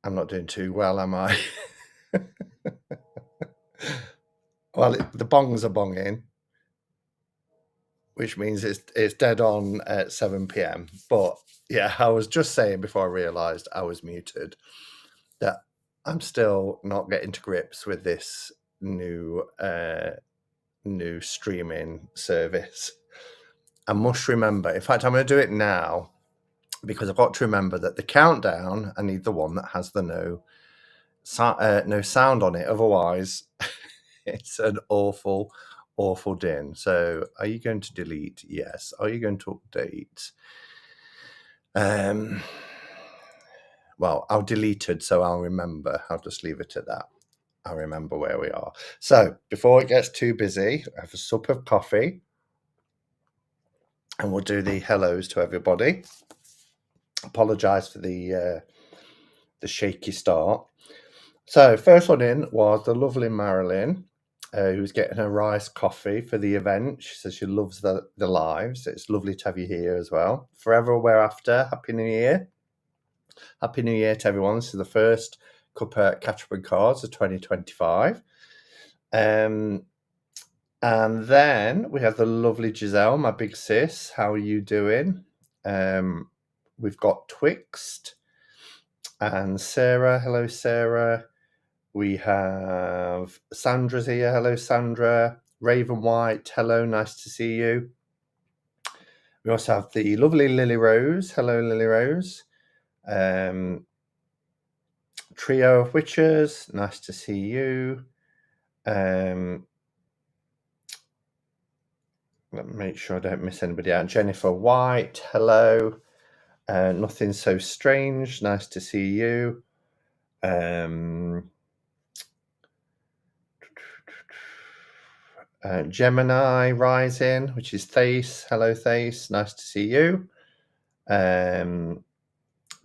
I'm not doing too well, am I? Well, the bongs are bonging, which means it's dead on at 7 p.m. But yeah, I was just saying before I realised I was muted that I'm still not getting to grips with this new streaming service. I must remember. In fact, I'm going to do it now because I've got to remember that the countdown. I need the one that has the no sound on it. Otherwise, it's an awful din. So, are you going to delete? Yes. Are you going to update? Well, I'll delete it, so I'll remember. I'll just leave it at that. I'll remember where we are. So, before it gets too busy, I have a sup of coffee, and we'll do the hellos to everybody. Apologise for the shaky start. So, first one in was the lovely Marilyn, who's getting her rice coffee for the event. She says she loves the lives. It's lovely to have you here as well. Forever Aware After, Happy New Year. Happy New Year to everyone. This is the first Cuppa Catch-Up Cards of 2025. And then we have the lovely Giselle, my big sis. How are you doing? We've got Twixt and Sarah. Hello, Sarah. We have Sandra's here. Hello, Sandra. Raven White. Hello, nice to see you. We also have the lovely Lily Rose. Hello, Lily Rose. Trio of Witches. Nice to see you. Let me make sure I don't miss anybody out. Jennifer White. Hello. Nothing So Strange. Nice to see you. Gemini Rising, which is Thace. Hello, Thace. Nice to see you.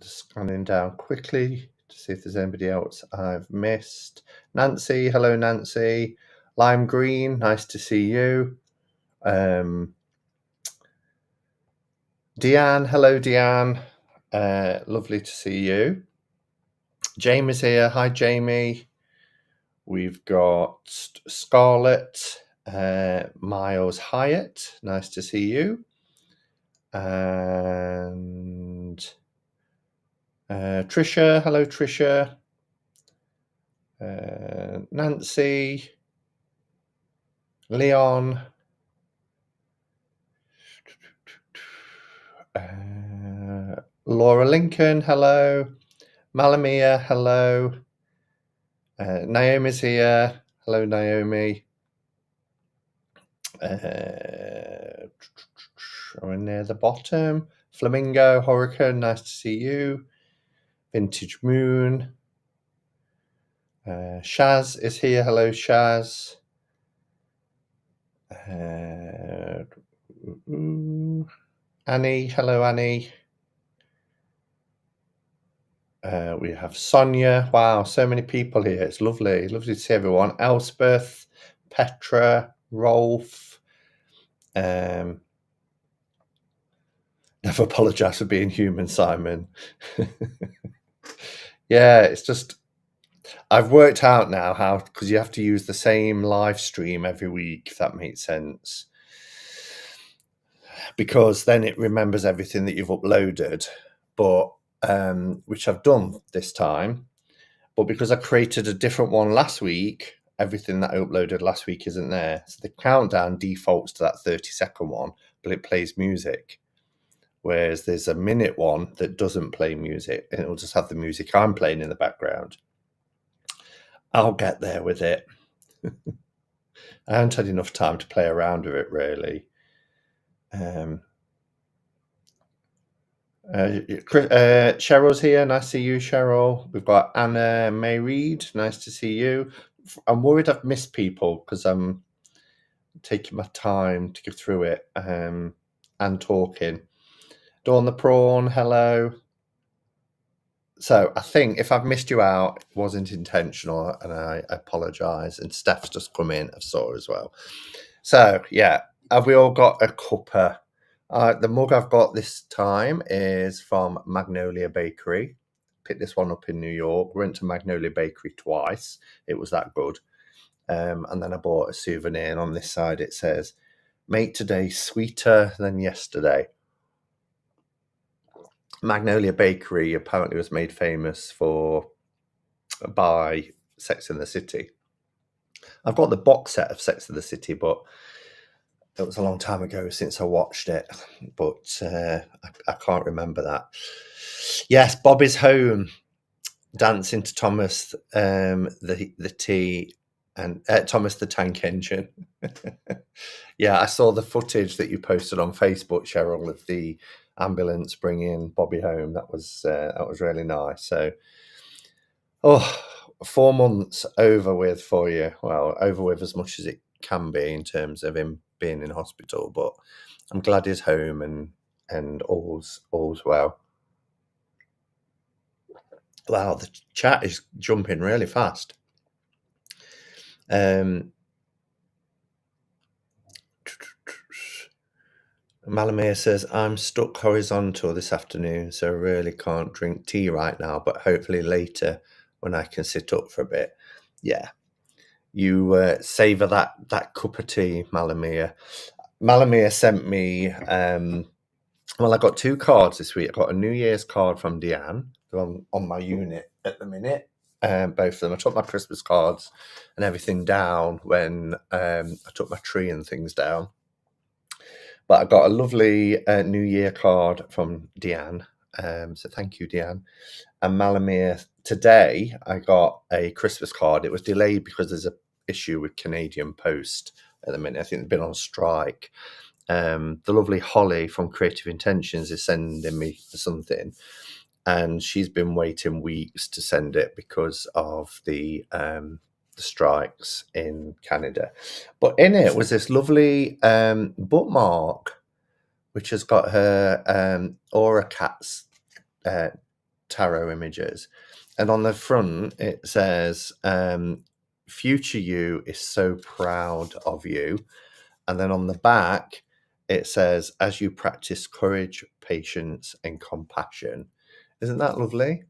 Just scanning down quickly to see if there's anybody else I've missed. Nancy. Hello, Nancy. Lime Green. Nice to see you. Deanne. Hello, Deanne. Lovely to see you. Jamie's here. Hi, Jamie. We've got Scarlett. Miles Hyatt, nice to see you. And Trisha, hello Trisha. Nancy, Leon, Laura Lincoln, hello. Malamia, hello. Naomi's here. Hello, Naomi. We're near the bottom. Flamingo, Hurricane, nice to see you. Vintage Moon. Shaz is here. Hello, Shaz. Annie, hello, Annie. We have Sonia. Wow, so many people here. It's lovely. Lovely to see everyone. Elspeth, Petra, Rolf. Never apologise for being human, Simon. Yeah, it's just, I've worked out now how, because you have to use the same live stream every week, if that makes sense. Because then it remembers everything that you've uploaded, but which I've done this time. But because I created a different one last week, everything that I uploaded last week isn't there. So the countdown defaults to that 30-second one, but it plays music. Whereas there's a minute one that doesn't play music, and it will just have the music I'm playing in the background. I'll get there with it. I haven't had enough time to play around with it, really. Cheryl's here. Nice to see you, Cheryl. We've got Anna May Reed. Nice to see you. I'm worried I've missed people because I'm taking my time to go through it and talking. Dawn the Prawn, hello. So I think if I've missed you out, it wasn't intentional, and I apologise. And Steph's just come in, I saw as well. So yeah, have we all got a cuppa? The mug I've got this time is from Magnolia Bakery. picked this one up in New York. Went to Magnolia Bakery twice. It was that good. And then I bought a souvenir, and on this side it says, "Make today sweeter than yesterday." Magnolia Bakery apparently was made famous by Sex and the City. I've got the box set of Sex and the City, but it was a long time ago since I watched it. But I can't remember that. Yes, Bobby's home, dancing to Thomas the T and Thomas the Tank Engine. Yeah, I saw the footage that you posted on Facebook, Cheryl, of the ambulance bringing Bobby home. That was really nice. So, 4 months over with for you. Well, over with as much as it can be in terms of him being in hospital, but I'm glad he's home and all's well. Wow, the chat is jumping really fast. Malamir says, I'm stuck horizontal this afternoon, so I really can't drink tea right now, but hopefully later when I can sit up for a bit. Yeah, you savour that cup of tea, Malamir. Malamir sent me, well, I got 2 cards this week. I got a New Year's card from Deanne. They're on my unit at the minute. Both of them. I took my Christmas cards and everything down when I took my tree and things down. But I got a lovely New Year card from Deanne. So thank you, Deanne. And Malamir, today I got a Christmas card. It was delayed because there's an issue with Canadian Post at the minute. I think they've been on strike. The lovely Holly from Creative Intentions is sending me something, and she's been waiting weeks to send it because of the strikes in Canada. But in it was this lovely bookmark, which has got her Aura Cats tarot images. And on the front, it says, future you is so proud of you. And then on the back, it says, as you practice courage, patience, and compassion. Isn't that lovely?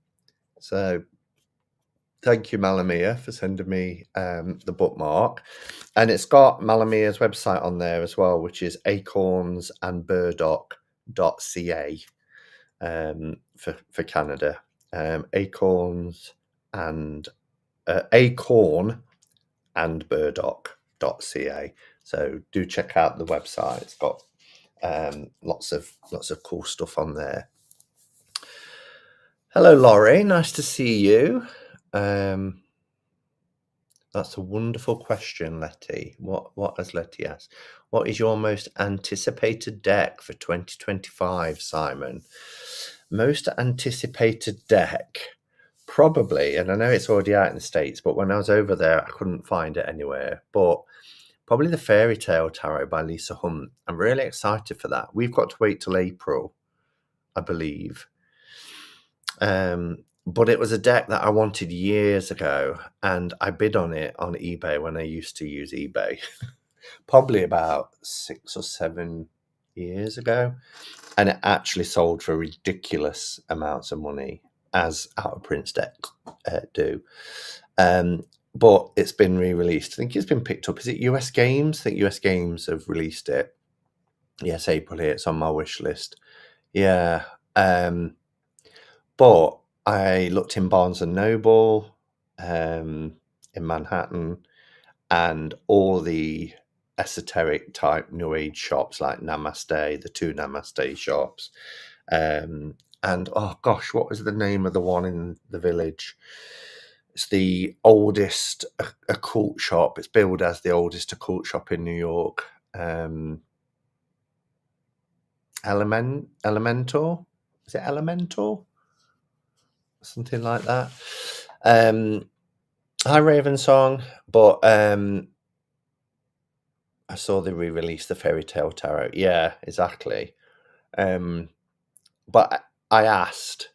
So thank you, Malamir, for sending me the bookmark. And it's got Malamir's website on there as well, which is acornsandburdock.ca for Canada. Acorns and acorn and burdock.ca. So do check out the website. It's got lots of cool stuff on there. Hello, Laurie. Nice to see you. That's a wonderful question, Letty. What has Letty asked? What is your most anticipated deck for 2025, Simon? Most anticipated deck? Probably, and I know it's already out in the States, but when I was over there, I couldn't find it anywhere. But probably the Fairy Tale Tarot by Lisa Hunt. I'm really excited for that. We've got to wait till April, I believe. But it was a deck that I wanted years ago, and I bid on it on eBay when I used to use eBay, probably about 6 or 7 years ago, and it actually sold for ridiculous amounts of money, as out of print decks do. But it's been re-released. I think it's been picked up. Is it US Games? I think US Games have released it. Yes, April here. It's on my wish list. Yeah. But I looked in Barnes and Noble in Manhattan, and all the esoteric type New Age shops like Namaste, the 2 Namaste shops. And oh gosh, what was the name of the one in the Village? It's the oldest occult shop. It's billed as the oldest occult shop in New York. Elementor? Is it Elementor? Something like that. Hi, Ravensong. But I saw they re-released the Fairy Tale Tarot. Yeah, exactly. But I asked,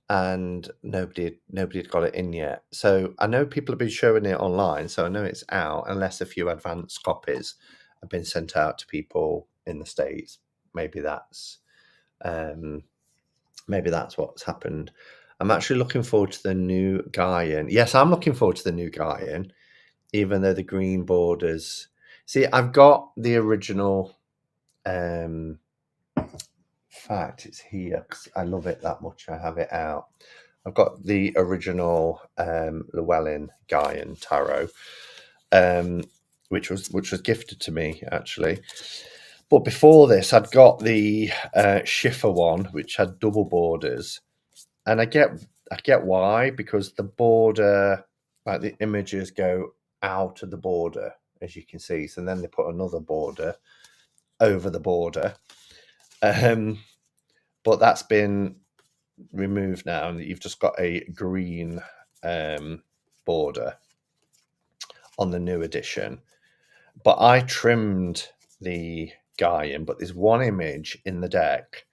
and nobody had got it in yet. So I know people have been showing it online, so I know it's out, unless a few advanced copies have been sent out to people in the States. Maybe that's what's happened. I'm actually looking forward to the new Gaian. Yes, I'm looking forward to the new Gaian, even though the green borders. See, I've got the original. In fact, it's here because I love it that much. I have it out. I've got the original Llewellyn Gaian tarot, which was gifted to me actually. But before this, I'd got the Schiffer one, which had double borders, and I get why, because the border, like the images go out of the border, as you can see. So then they put another border over the border, but that's been removed now, and you've just got a green border on the new edition. But I trimmed the Gaian, but there's one image in the deck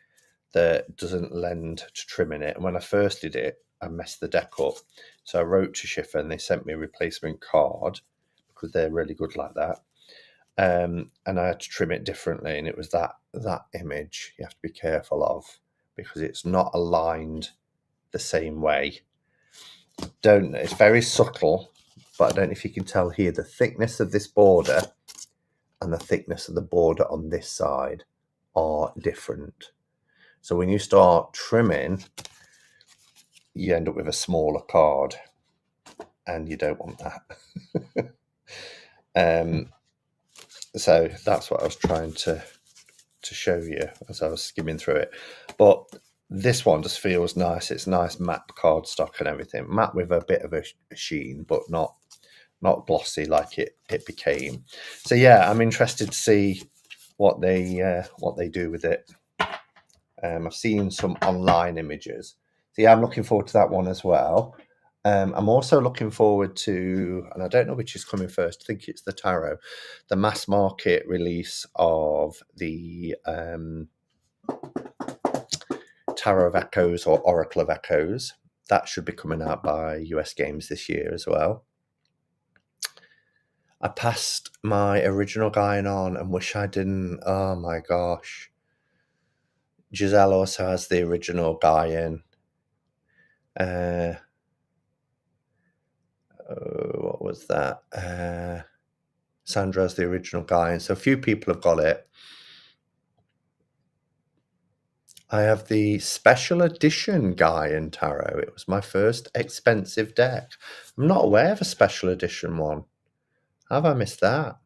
that doesn't lend to trimming it. And when I first did it, I messed the deck up. So I wrote to Schiffer and they sent me a replacement card because they're really good like that. And I had to trim it differently. And it was that image you have to be careful of because it's not aligned the same way. It's very subtle, but I don't know if you can tell here the thickness of this border and the thickness of the border on this side are different. So when you start trimming, you end up with a smaller card, and you don't want that. So that's what I was trying to show you as I was skimming through it. But this one just feels nice. It's nice matte cardstock and everything, matte with a bit of a sheen, but not glossy like it became. So yeah, I'm interested to see what they do with it. I've seen some online images. So yeah, I'm looking forward to that one as well. I'm also looking forward to, and I don't know which is coming first, I think it's the tarot, the mass market release of the Tarot of Echoes or Oracle of Echoes. That should be coming out by US Games this year as well. I passed my original Gaian on and wish I didn't. Oh my gosh. Giselle also has the original Gaian. What was that? Sandra has the original Gaian. So a few people have got it. I have the special edition Gaian tarot. It was my first expensive deck. I'm not aware of a special edition one. Have I missed that?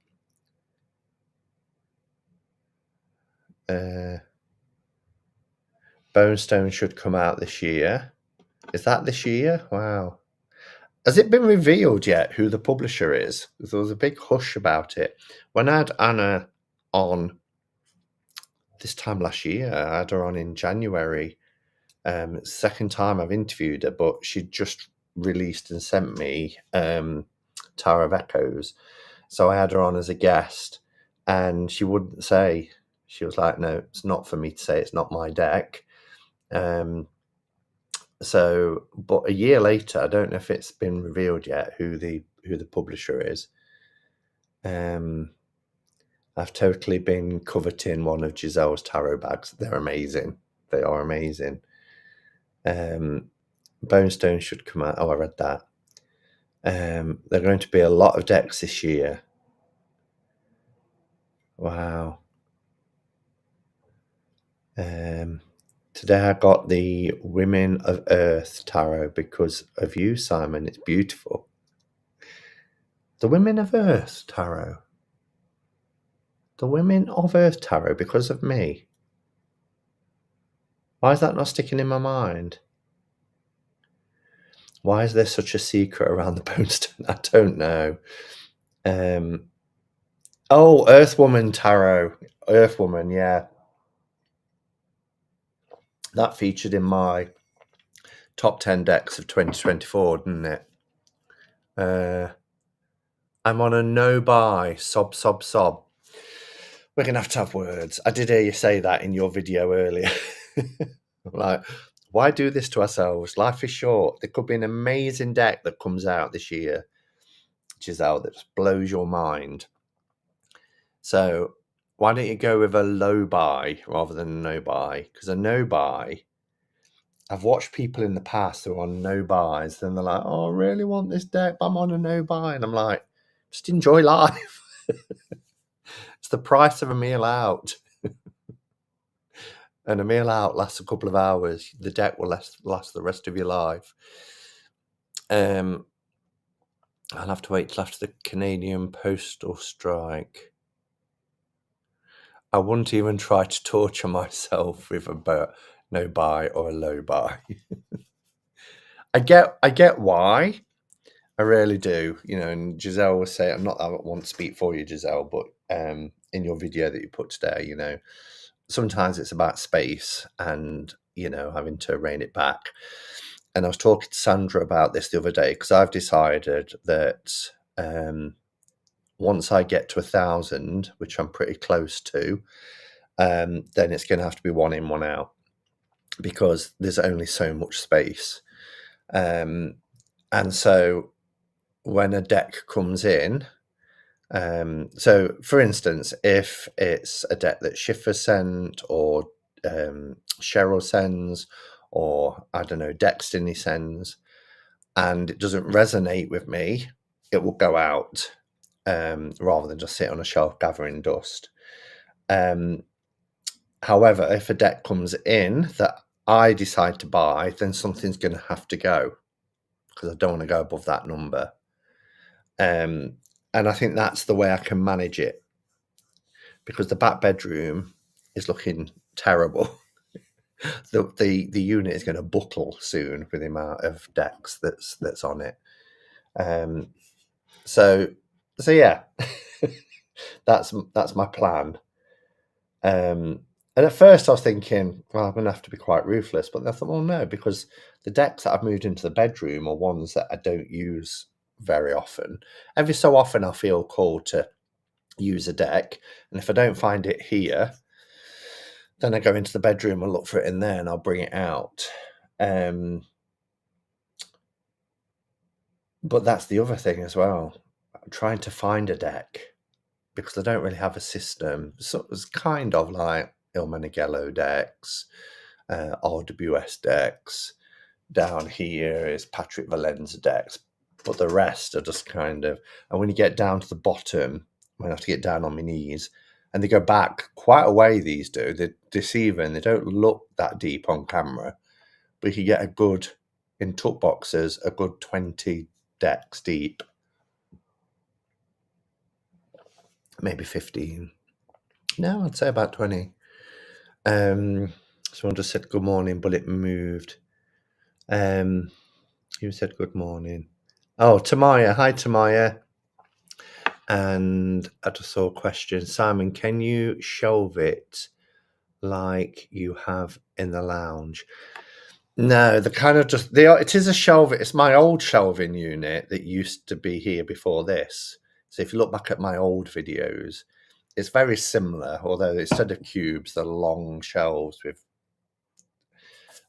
Bonestone should come out this year. Is that this year? Wow. Has it been revealed yet who the publisher is? There was a big hush about it. When I had Anna on this time last year, I had her on in January. Second time I've interviewed her, but she'd just released and sent me Tarot of Echoes. So I had her on as a guest, and she wouldn't say. She was like, no, it's not for me to say. It's not my deck. So, but a year later, I don't know if it's been revealed yet who the publisher is. I've totally been coveting one of Giselle's tarot bags. They're amazing. They are amazing. Bonestone should come out. Oh, I read that. There are going to be a lot of decks this year. Wow. Today I got the Women of Earth tarot because of you, Simon. It's beautiful. The Women of Earth tarot. The Women of Earth tarot because of me. Why is that not sticking in my mind? Why is there such a secret around the Bonestone? I don't know. Oh, Earthwoman tarot. Earthwoman, yeah. That featured in my top 10 decks of 2024, didn't it? I'm on a no-buy. Sob. We're going to have words. I did hear you say that in your video earlier. Like, why do this to ourselves? Life is short. There could be an amazing deck that comes out this year, Giselle, that just blows your mind. So why don't you go with a low buy rather than a no buy? Because a no buy, I've watched people in the past who are on no buys, then they're like, oh, I really want this deck, but I'm on a no buy. And I'm like, just enjoy life. It's the price of a meal out. And a meal out lasts a couple of hours. The deck will last the rest of your life. I'll have to wait till after the Canadian postal strike. I wouldn't even try to torture myself with a no buy or a low buy. I get why. I really do. You know, and Giselle was saying, I'm not that I want to speak for you, Giselle, but in your video that you put today, you know, sometimes it's about space and, you know, having to rein it back. And I was talking to Sandra about this the other day, because I've decided that once I get to 1,000, which I'm pretty close to, then it's going to have to be one in, one out, because there's only so much space. And so when a deck comes in, so for instance, if it's a deck that Schiffer sent, or Cheryl sends, or I don't know, Destiny sends, and it doesn't resonate with me, it will go out, rather than just sit on a shelf gathering dust. However, if a deck comes in that I decide to buy, then something's going to have to go, because I don't want to go above that number. And I think that's the way I can manage it, because the back bedroom is looking terrible. The unit is going to buckle soon with the amount of decks that's on it. So yeah, that's my plan. And at first I was thinking, well, I'm going to have to be quite ruthless, but I thought, well, no, because the decks that I've moved into the bedroom are ones that I don't use very often. Every so often I feel called to use a deck, and if I don't find it here, then I go into the bedroom and look for it in there, and I'll bring it out. But that's the other thing as well. I'm trying to find a deck, because I don't really have a system. So it's kind of like Il Meneghello decks, RWS decks. Down here is Patrick Valenza decks, but the rest are just kind of, and when you get down to the bottom, I have to get down on my knees, and they go back quite a way, these do. They're deceiving. They don't look that deep on camera, but you get a good, in tuck boxes, a good 20 decks deep. Maybe 15. No, I'd say about 20. Someone just said good morning, but it moved. Who said good morning? Oh, Tamaya. Hi, Tamaya. And I just saw a question. Simon, can you shelve it like you have in the lounge? No, it is a shelf. It's my old shelving unit that used to be here before this. So if you look back at my old videos, it's very similar, although instead of cubes, they're long shelves with,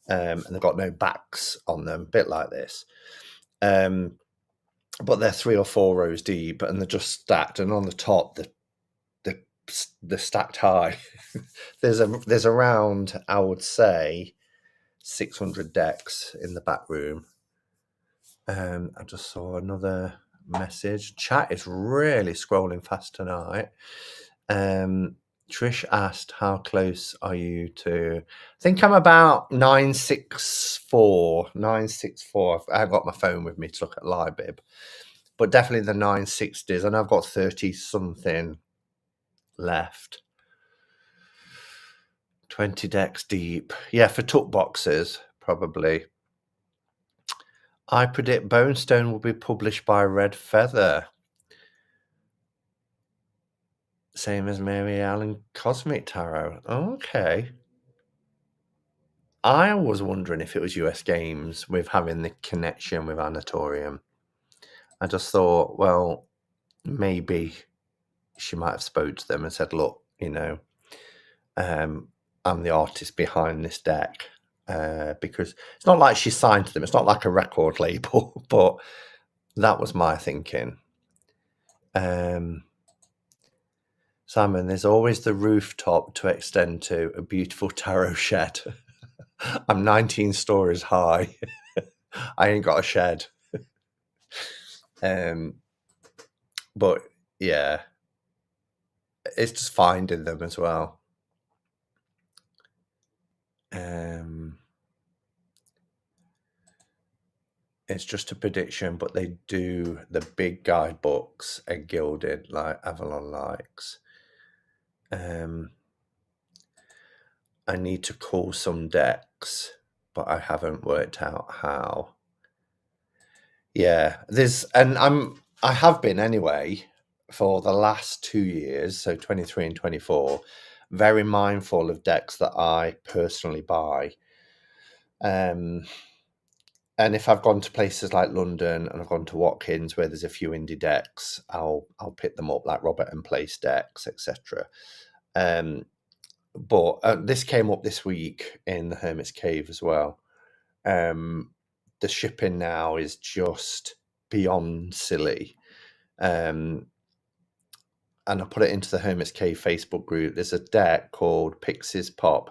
and they've got no backs on them, a bit like this. But they're 3 or 4 rows deep, and they're just stacked. And on the top, they're stacked high. there's around, I would say, 600 decks in the back room. I just saw another message. Chat is really scrolling fast tonight. Trish asked, how close are you to, I think I'm about 964. I haven't got my phone with me to look at LiveBib, but definitely the 960s, and I've got 30 something left. 20 decks deep. Yeah, for tuck boxes, probably. I predict Bonestone will be published by Red Feather. Same as Mary Allen Cosmic Tarot. Okay. I was wondering if it was US Games with having the connection with Anatorium. I just thought, well, maybe she might have spoke to them and said, look, you know, I'm the artist behind this deck. Because it's not like she signed to them. It's not like a record label, but that was my thinking. Simon, there's always the rooftop to extend to, a beautiful tarot shed. I'm 19 stories high. I ain't got a shed. But yeah, it's just finding them as well. It's just a prediction, but they do the big guidebooks are gilded like Avalon likes. I need to call some decks, but I haven't worked out how. Yeah, I have been anyway for the last 2 years, so 23 and 24, very mindful of decks that I personally buy. And if I've gone to places like London and I've gone to Watkins where there's a few indie decks, I'll pick them up, like Robert and Place decks, etc. But this came up this week in the Hermit's Cave as well. The shipping now is just beyond silly. And I put it into the Hermit's Cave Facebook group. There's a deck called Pixie Pop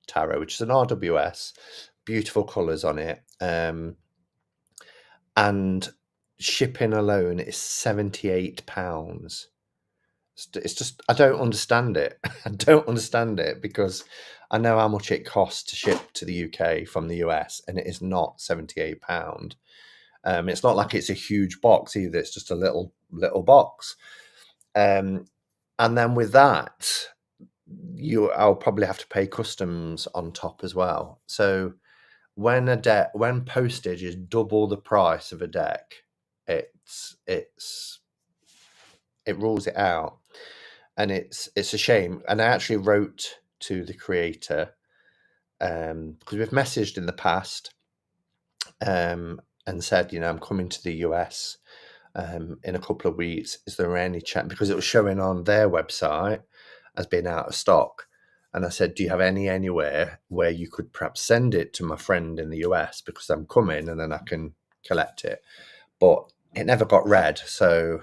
Tarot, which is an RWS, beautiful colours on it. And shipping alone is £78. It's just, I don't understand it. I don't understand it because I know how much it costs to ship to the UK from the US, and it is not £78. It's not like it's a huge box either. It's just a little box. And then with that, I'll probably have to pay customs on top as well. So when postage is double the price of a deck, it rules it out. And it's a shame. And I actually wrote to the creator because we've messaged in the past and said, I'm coming to the US in a couple of weeks. Is there any chance? Because it was showing on their website as being out of stock. And I said, do you have anywhere where you could perhaps send it to my friend in the US because I'm coming and then I can collect it? But it never got read. So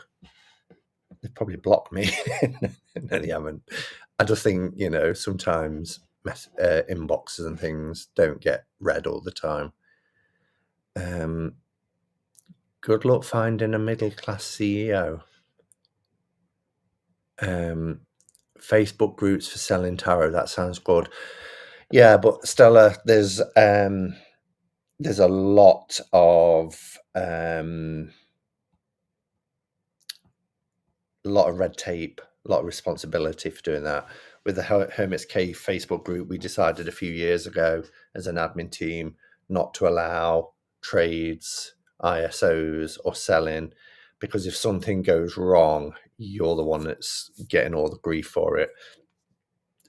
they probably blocked me. No, they haven't. I just think, sometimes inboxes and things don't get read all the time. Good luck finding a middle-class CEO. Facebook groups for selling tarot. That sounds good. Yeah, but Stella, there's a lot of red tape, a lot of responsibility for doing that. With the Hermit's Cave Facebook group, we decided a few years ago as an admin team not to allow trades, ISOs, or selling, because if something goes wrong, you're the one that's getting all the grief for it.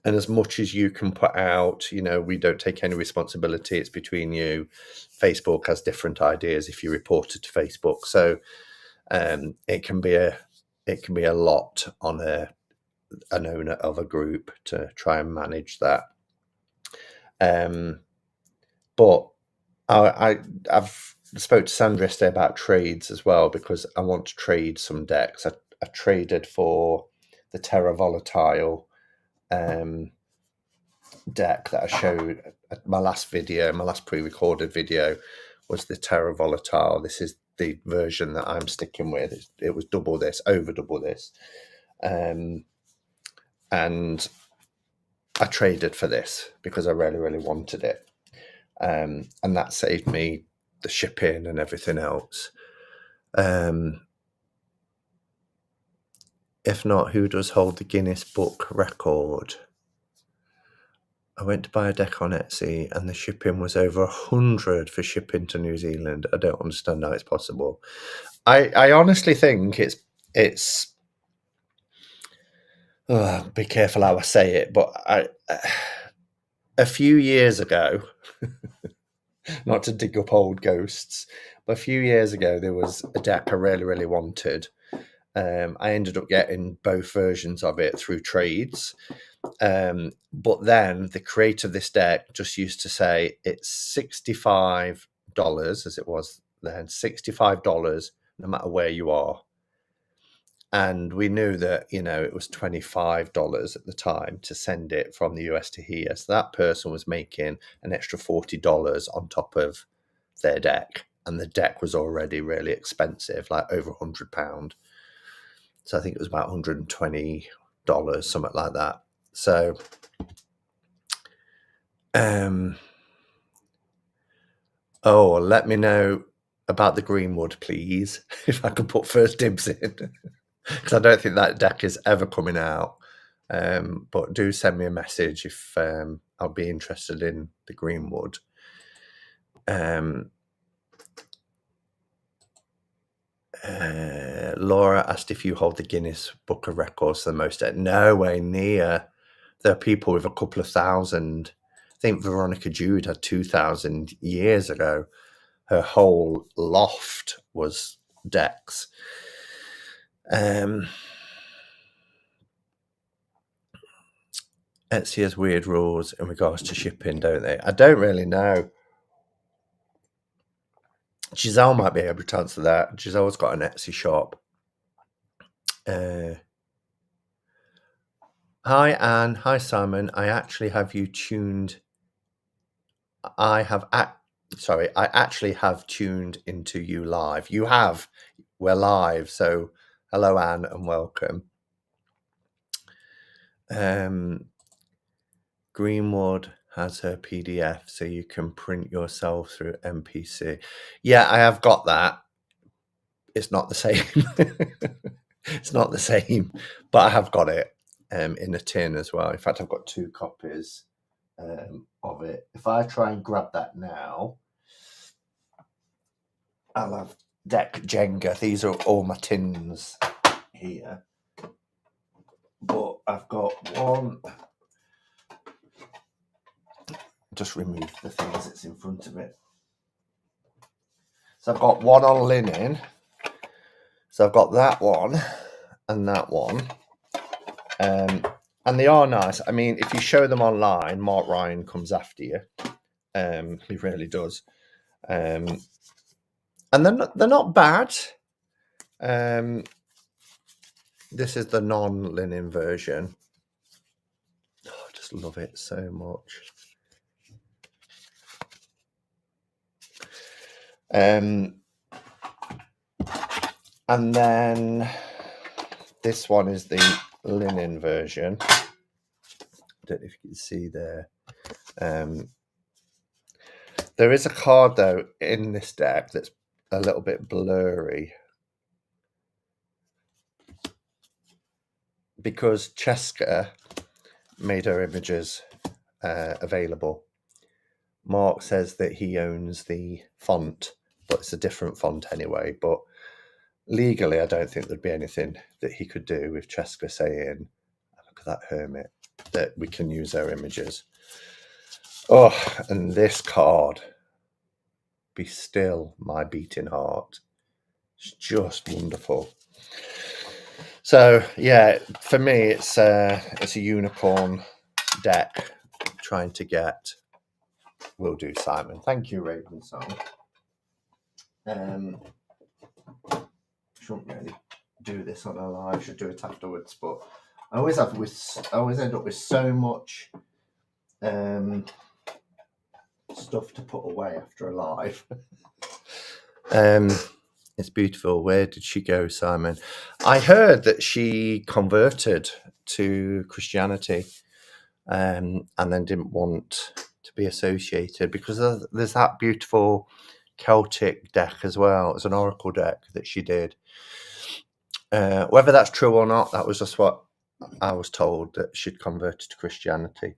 And as much as you can put out, we don't take any responsibility. It's between you. Facebook has different ideas if you report it to Facebook. So it can be a lot on an owner of a group to try and manage that. But I've spoke to Sandra yesterday about trades as well, because I want to trade some decks. I traded for the Terra Volatile deck that I showed at my last pre-recorded video was the Terra Volatile. This is the version that I'm sticking with. It was over double this. And I traded for this because I really, really wanted it. And that saved me the shipping and everything else. If not, who does hold the Guinness Book record? I went to buy a deck on Etsy and the shipping was over 100 for shipping to New Zealand. I don't understand how it's possible. I honestly think it's be careful how I say it, but a few years ago, not to dig up old ghosts, but a few years ago, there was a deck I really, really wanted. I ended up getting both versions of it through trades. But then the creator of this deck just used to say it's $65, as it was then, $65 no matter where you are. And we knew that, it was $25 at the time to send it from the US to here. So that person was making an extra $40 on top of their deck. And the deck was already really expensive, like over £100. So I think it was about $120, something like that. So, let me know about the Greenwood, please, if I can put first dibs in, because I don't think that deck is ever coming out. But do send me a message if I'll be interested in the Greenwood. Laura asked if you hold the Guinness Book of Records for the most. No way near. There are people with a couple of thousand. I think Veronica Jude had 2,000 years ago. Her whole loft was decks. Etsy has weird rules in regards to shipping, don't they? I don't really know. Giselle might be able to answer that. Giselle's got an Etsy shop. Hi, Anne. Hi, Simon. I actually have you tuned. I actually have tuned into you live. You have. We're live. So hello, Anne, and welcome. Greenwood has her PDF, so you can print yourself through MPC. Yeah, I have got that. It's not the same. It's not the same, but I have got it in a tin as well. In fact, I've got 2 copies of it. If I try and grab that now, I'll have deck Jenga. These are all my tins here. But I've got one. Just remove the things that's in front of it. So I've got one on linen. So I've got that one and that one. And they are nice. I mean, if you show them online, Mark Ryan comes after you. He really does. And they're not bad. This is the non-linen version. Oh, I just love it so much. And then this one is the linen version. I don't know if you can see there. There is a card, though, in this deck that's a little bit blurry, because Cheska made her images available. Mark says that he owns the font, but it's a different font anyway. But legally, I don't think there'd be anything that he could do with Cheska saying, look at that hermit, that we can use their images. Oh, and this card, Be Still My Beating Heart. It's just wonderful. So, yeah, for me, it's a unicorn deck trying to get... Will do, Simon. Thank you, Raven Song. Shouldn't really do this on a live. Should do it afterwards. But I always end up with so much stuff to put away after a live. It's beautiful. Where did she go, Simon? I heard that she converted to Christianity, and then didn't want to be associated, because there's that beautiful Celtic deck as well. It's an oracle deck that she did. Whether that's true or not, that was just what I was told, that she'd converted to Christianity.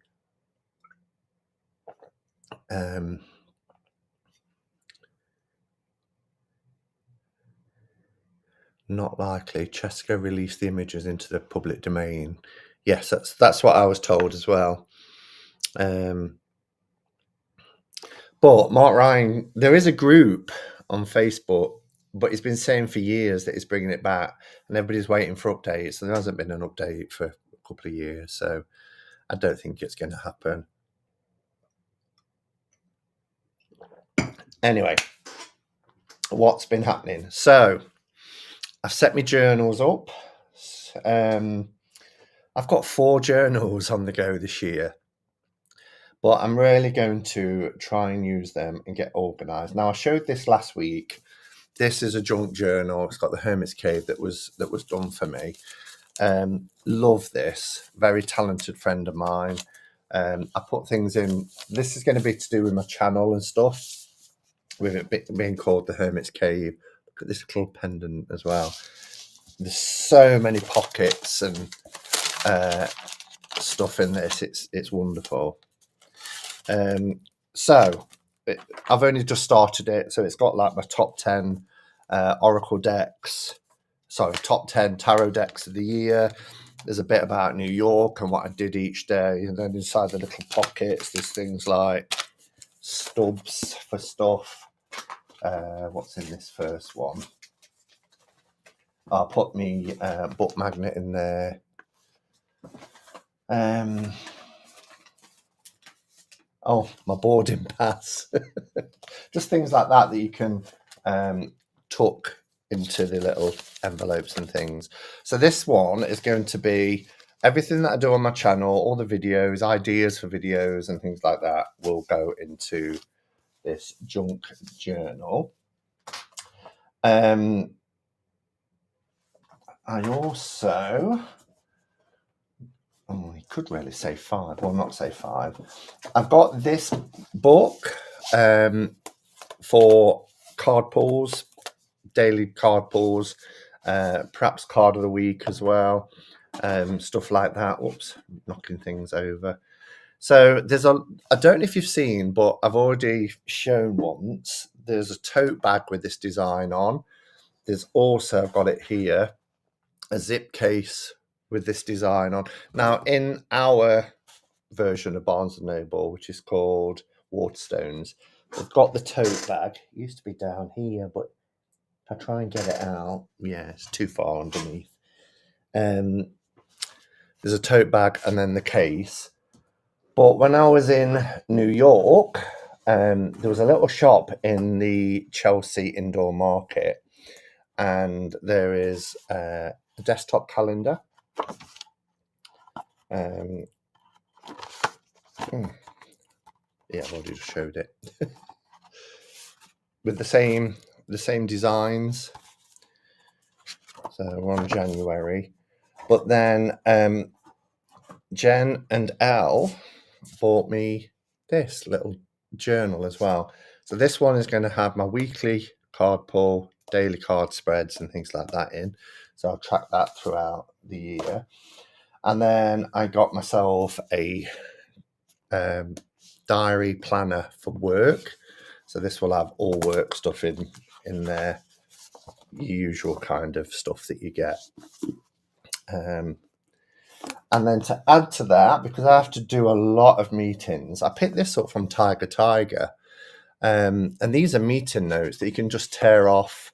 Not likely. Cheska released the images into the public domain. Yes, that's what I was told as well. But Mark Ryan, there is a group on Facebook, but he's been saying for years that he's bringing it back, and everybody's waiting for updates, and there hasn't been an update for a couple of years, so I don't think it's going to happen. Anyway, what's been happening? So I've set my journals up. I've got 4 journals on the go this year, but I'm really going to try and use them and get organised. Now, I showed this last week. This is a junk journal. It's got the Hermit's Cave that was done for me. Love this. Very talented friend of mine. I put things in. This is going to be to do with my channel and stuff, with it being called the Hermit's Cave. Look at this little pendant as well. There's so many pockets and stuff in this. It's wonderful. So I've only just started it, so it's got like my top 10 Oracle decks. Sorry, top 10 tarot decks of the year. There's a bit about New York and what I did each day, and then inside the little pockets, there's things like stubs for stuff. What's in this first one? I'll put me book magnet in there. Oh, my boarding pass. Just things like that you can tuck into the little envelopes and things. So this one is going to be everything that I do on my channel, all the videos, ideas for videos and things like that will go into this junk journal. I also... Oh, you could really say 5. Well, not say 5. I've got this book for card pulls, daily card pulls, perhaps card of the week as well, stuff like that. Oops, knocking things over. So there's I don't know if you've seen, but I've already shown once. There's a tote bag with this design on. There's also, I've got it here, a zip case with this design on. Now, in our version of Barnes & Noble, which is called Waterstones, we've got the tote bag. It used to be down here, but if I try and get it out, yeah, it's too far underneath. There's a tote bag and then the case. But when I was in New York, there was a little shop in the Chelsea Indoor Market, and there is a desktop calendar. Yeah, I've already just showed it. With the same designs. So we're on January. But then Jen and Elle bought me this little journal as well. So this one is going to have my weekly card pull, daily card spreads and things like that in. So I'll track that throughout the year. And then I got myself a diary planner for work. So this will have all work stuff in there, usual kind of stuff that you get. And then to add to that, because I have to do a lot of meetings, I picked this up from Tiger. And these are meeting notes that you can just tear off.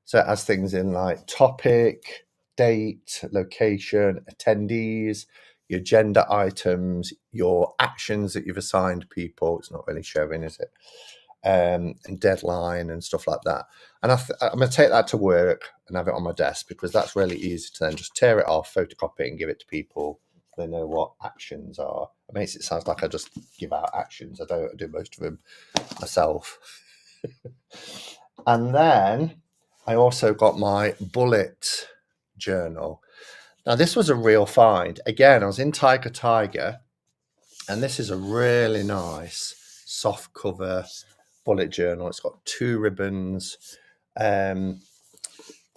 So it has things in like topic, date, location, attendees, your agenda items, your actions that you've assigned people. It's not really showing, is it? And deadline and stuff like that. And I'm going to take that to work and have it on my desk, because that's really easy to then just tear it off, photocopy it and give it to people. They know what actions are. It makes it sound like I just give out actions. I don't. I do most of them myself. And then I also got my bullet journal. Now, this was a real find. Again, I was in Tiger, and this is a really nice soft cover bullet journal. It's got 2 ribbons.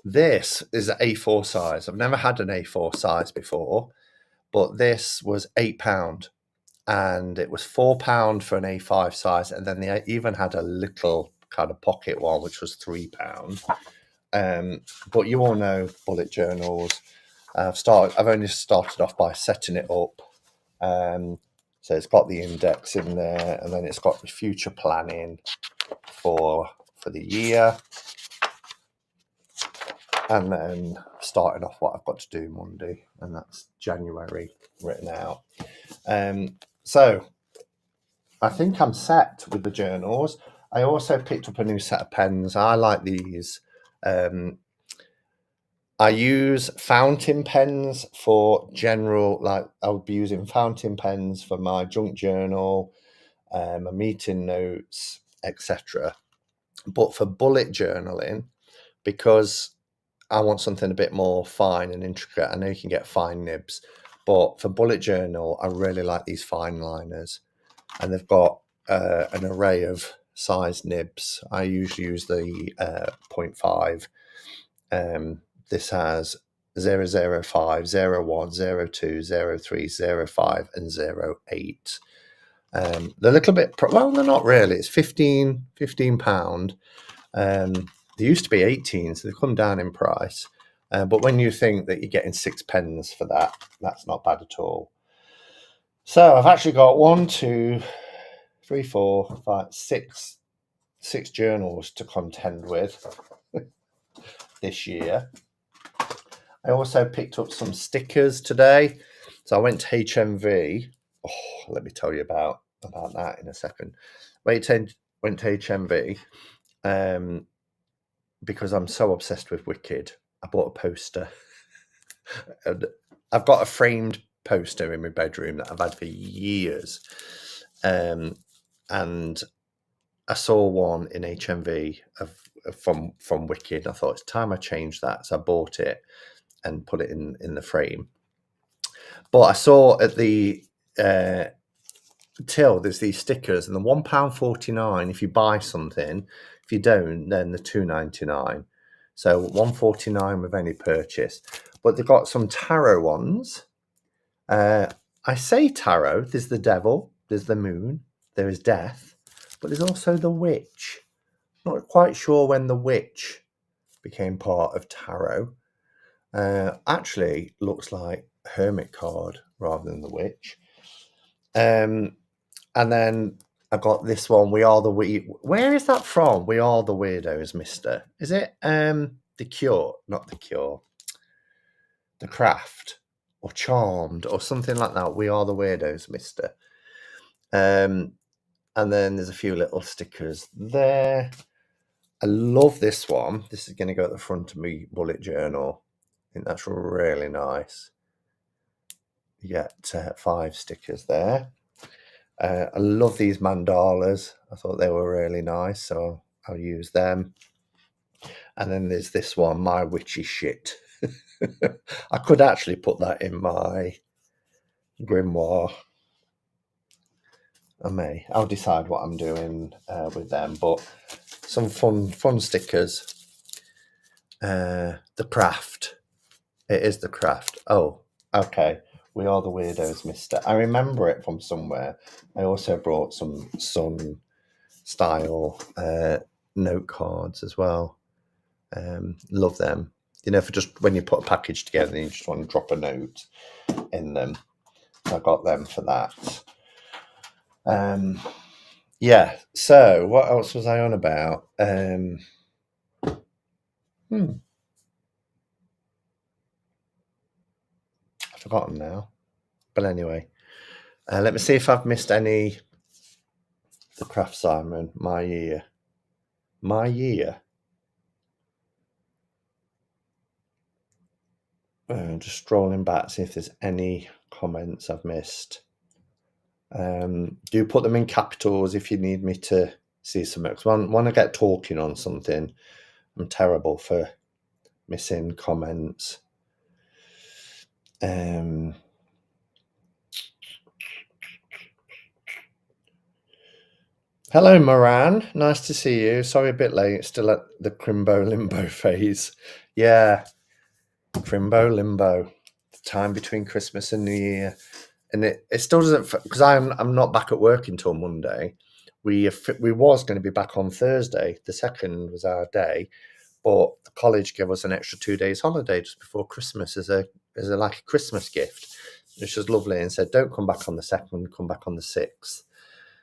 This is an A4 size. I've never had an A4 size before, but this was £8, and it was £4 for an A5 size, and then they even had a little kind of pocket one, which was £3. But you all know bullet journals. I've only started off by setting it up. So it's got the index in there, and then it's got the future planning for the year, and then starting off what I've got to do Monday, and that's January written out. So I think I'm set with the journals. I also picked up a new set of pens. I like these. I I use fountain pens for general, like I would be using fountain pens for my junk journal, my meeting notes, etc. But for bullet journaling, because I want something a bit more fine and intricate, I know you can get fine nibs, but for bullet journal, I really like these fine liners, and they've got an array of size nibs. I usually use the 0.5. This has 005, 01, 02, 03, 05, and 08. They're a little bit, well, they're not really. It's £15. They used to be 18, so they've come down in price. But when you think that you're getting 6 pens for that, that's not bad at all. So I've actually got 1, 2, 3, 4, 5, 6 journals to contend with this year. I also picked up some stickers today. So I went to HMV. Oh, let me tell you about that in a second. Went to HMV because I'm so obsessed with Wicked. I bought a poster. And I've got a framed poster in my bedroom that I've had for years. And I saw one in HMV from Wicked. I thought it's time I changed that. So I bought it and put it in the frame. But I saw at the till there's these stickers, and the £1.49 if you buy something. If you don't, then the £2.99. So £1.49 with any purchase. But they've got some tarot ones. I say tarot. There's the devil. There's the moon. There is death. But there's also the witch. Not quite sure when the witch became part of tarot. Actually looks like hermit card rather than the witch. And then I got this one. Where is that from? We Are the Weirdos, Mister. Is it The Cure? Not The Cure. The Craft or Charmed or something like that. We Are the Weirdos, Mister. And then there's a few little stickers there. I love this one. This is going to go at the front of my bullet journal. I think that's really nice. You get 5 stickers there. I love these mandalas. I thought they were really nice, so I'll use them. And then there's this one, My Witchy Shit. I could actually put that in my grimoire. I may. I'll decide what I'm doing with them. But some fun stickers. The Craft. It is The Craft. Oh, okay. We Are the Weirdos, Mister. I remember it from somewhere. I also brought some Sun style note cards as well. Love them. You know, for just when you put a package together and you just want to drop a note in them. So I got them for that. Yeah. So what else was I on about? I've forgotten now. But anyway, let me see if I've missed any. The Craft Simon, My Year. Just scrolling back, see if there's any comments I've missed. Do put them in capitals if you need me to see some. Because when I get talking on something, I'm terrible for missing comments. Hello, Moran. Nice to see you. Sorry, a bit late. Still at the Crimbo Limbo phase. Yeah, Crimbo Limbo. The time between Christmas and New Year. And it still doesn't, because I'm not back at work until Monday. We was going to be back on Thursday. The 2nd was our day, but the college gave us an extra 2 days holiday just before Christmas as a like a Christmas gift, which was lovely, and said don't come back on the 2nd, come back on the 6th.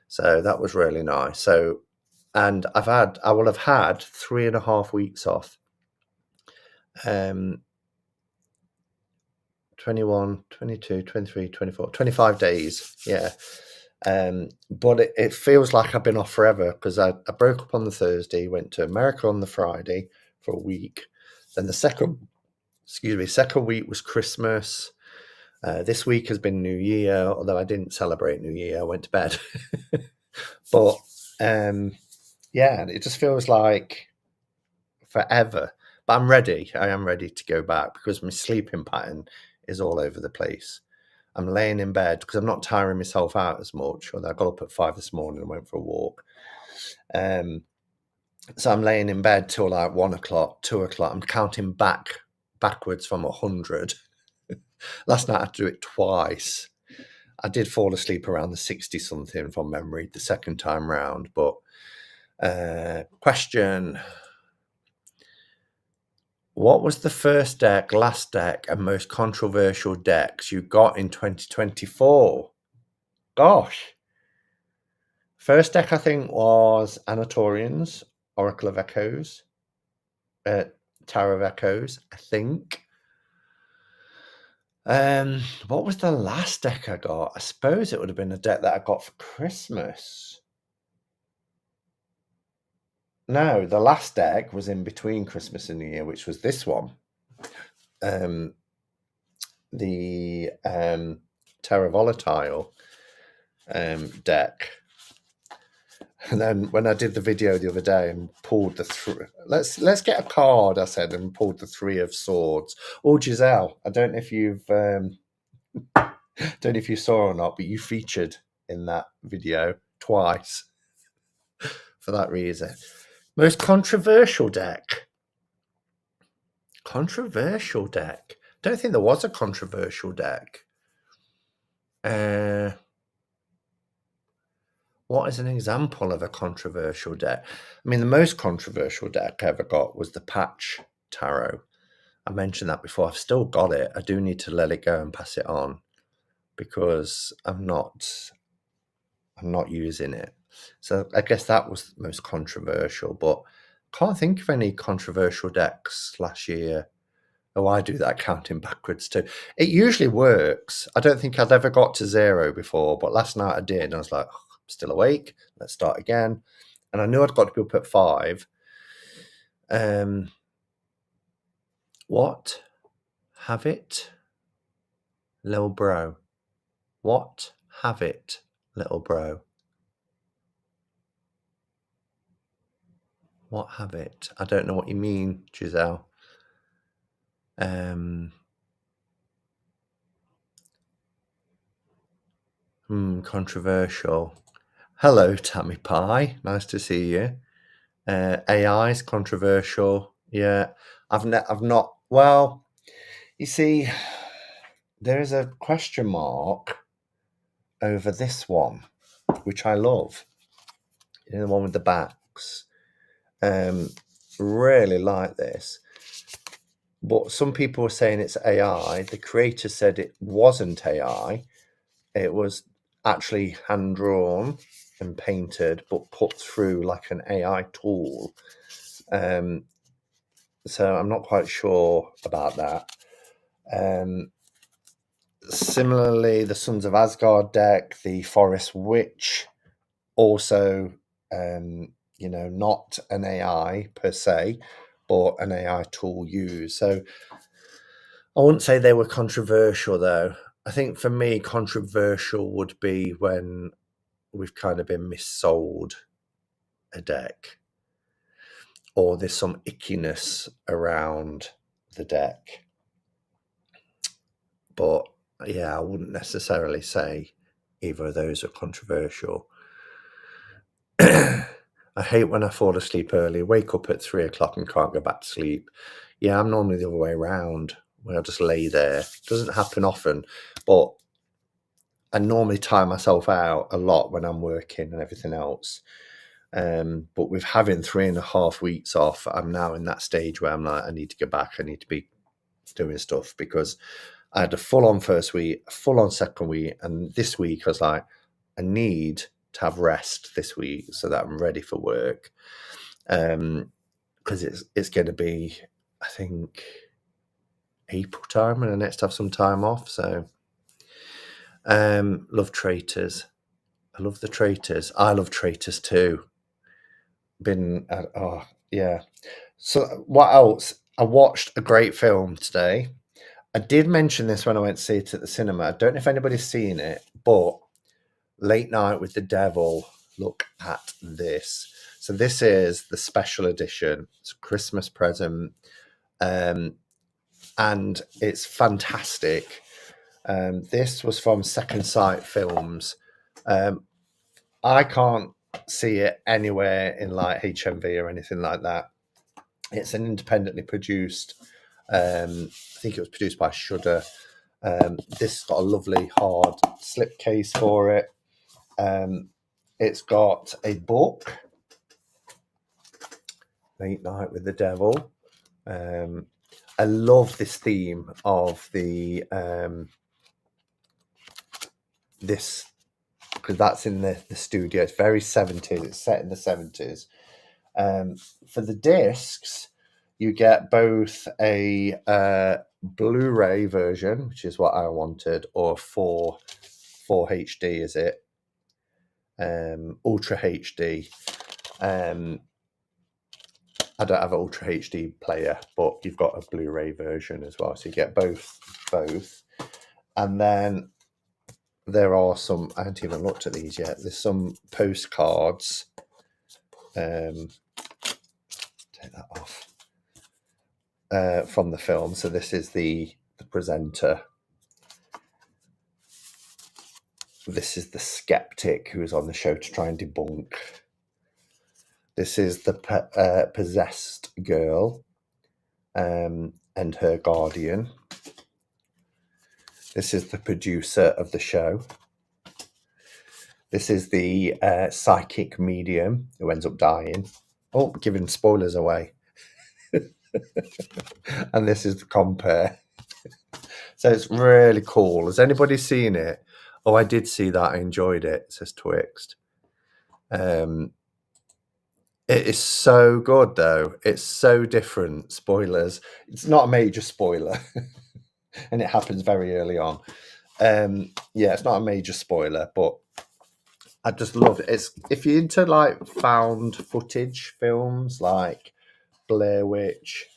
So that was really nice. So, and I will have had 3.5 weeks off. 21, 22, 23, 24, 25 days. Yeah. But it feels like I've been off forever because I broke up on the Thursday, went to America on the Friday for a week. Then the second excuse me, second week was Christmas. This week has been New Year, although I didn't celebrate New Year. I went to bed. But yeah, it just feels like forever. But I'm ready. I am ready to go back because my sleeping pattern is all over the place. I'm laying in bed because I'm not tiring myself out as much. Although I got up at 5 this morning and went for a walk. So I'm laying in bed till like 1 o'clock, 2 o'clock. I'm counting backwards from 100. Last night I had to do it twice. I did fall asleep around the 60 something from memory the second time round. But question: what was the first deck, last deck, and most controversial decks you got in 2024? Gosh. First deck, I think, was Anatorians, Oracle of Echoes, Tarot of Echoes, I think. What was the last deck I got? I suppose it would have been a deck that I got for Christmas. No, the last deck was in between Christmas and New Year, which was this one. The Terra Volatile deck. And then when I did the video the other day and pulled the let's get a card, I said, and pulled the 3 of Swords. Oh, Giselle, I don't know if you've don't know if you saw or not, but you featured in that video twice for that reason. Most controversial deck. Controversial deck. Don't think there was a controversial deck. What is an example of a controversial deck? I mean, the most controversial deck I ever got was the Patch Tarot. I mentioned that before. I've still got it. I do need to let it go and pass it on because I'm not using it. So I guess that was the most controversial, but I can't think of any controversial decks last year. Oh, I do that counting backwards too. It usually works. I don't think I'd ever got to 0 before, but last night I did. And I was like, oh, I'm still awake. Let's start again. And I knew I'd got to be up at 5. What? Have it? Little bro. What? Have it, little bro. What have it? I don't know what you mean, Giselle. Controversial. Hello, Tammy Pie. Nice to see you. AI is controversial. Yeah, I've not. Well, you see, there is a question mark over this one, which I love. You know, the one with the backs. Really like this. But some people were saying it's AI. The creator said it wasn't AI. It was actually hand-drawn and painted, but put through like an AI tool. So I'm not quite sure about that. Similarly, the Sons of Asgard deck, the Forest Witch, also, not an AI per se, but an AI tool used. So I wouldn't say they were controversial, though. I think for me, controversial would be when we've kind of been missold a deck, or there's some ickiness around the deck. But yeah, I wouldn't necessarily say either of those are controversial. I hate when I fall asleep early, wake up at 3 o'clock and can't go back to sleep. Yeah, I'm normally the other way around, where I just lay there. It doesn't happen often, but I normally tire myself out a lot when I'm working and everything else. But with having 3.5 weeks off, I'm now in that stage where I'm like, I need to go back. I need to be doing stuff because I had a full-on first week, a full-on second week, and this week I was like, I need to have rest this week so that I'm ready for work. Because it's going to be, I think, April time, and I next have some time off. So, love Traitors. I love the Traitors. I love Traitors too. Yeah. So what else? I watched a great film today. I did mention this when I went to see it at the cinema. I don't know if anybody's seen it, but Late Night with the Devil. Look at this. So this is the special edition. It's a Christmas present, and it's fantastic. This was from Second Sight Films. I can't see it anywhere in like HMV or anything like that. It's an independently produced. I think it was produced by Shudder. This has got a lovely hard slipcase for it. It's got a book, Late Night with the Devil. I love this theme of the this, because that's in the studio. It's very 70s. It's set in the 70s. For the discs, you get both a Blu-ray version, which is what I wanted, or 4 HD, is it? Ultra HD. I don't have an Ultra HD player, but you've got a Blu-ray version as well, so you get both. And then there are some, I haven't even looked at these yet. There's some postcards. Take that off. From the film. So this is the presenter. This is the skeptic who is on the show to try and debunk. This is the possessed girl and her guardian. This is the producer of the show. This is the psychic medium who ends up dying. Oh, giving spoilers away. And this is the compare. So it's really cool. Has anybody seen it? Oh, I did see that. I enjoyed it, says Twixt. It is so good, though. It's so different. Spoilers. It's not a major spoiler. And it happens very early on. Yeah, it's not a major spoiler, but I just love it. It's, if you're into like found footage films like Blair Witch,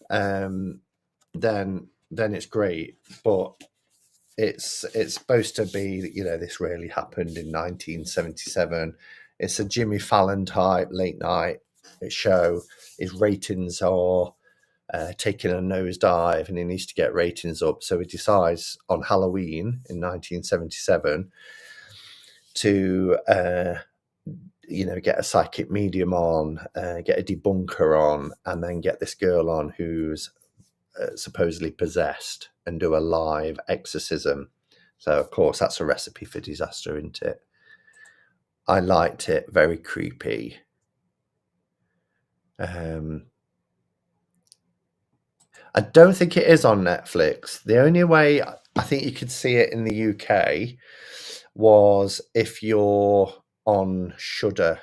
then it's great. But it's supposed to be, you know, this really happened in 1977. It's a Jimmy Fallon type late night show. His ratings are taking a nosedive, and he needs to get ratings up. So he decides on Halloween in 1977 to get a psychic medium on, get a debunker on, and then get this girl on who's supposedly possessed and do a live exorcism. So of course that's a recipe for disaster, isn't it? I liked it. Very creepy. I don't think it is on Netflix. The only way I think you could see it in the UK was if you're on Shudder,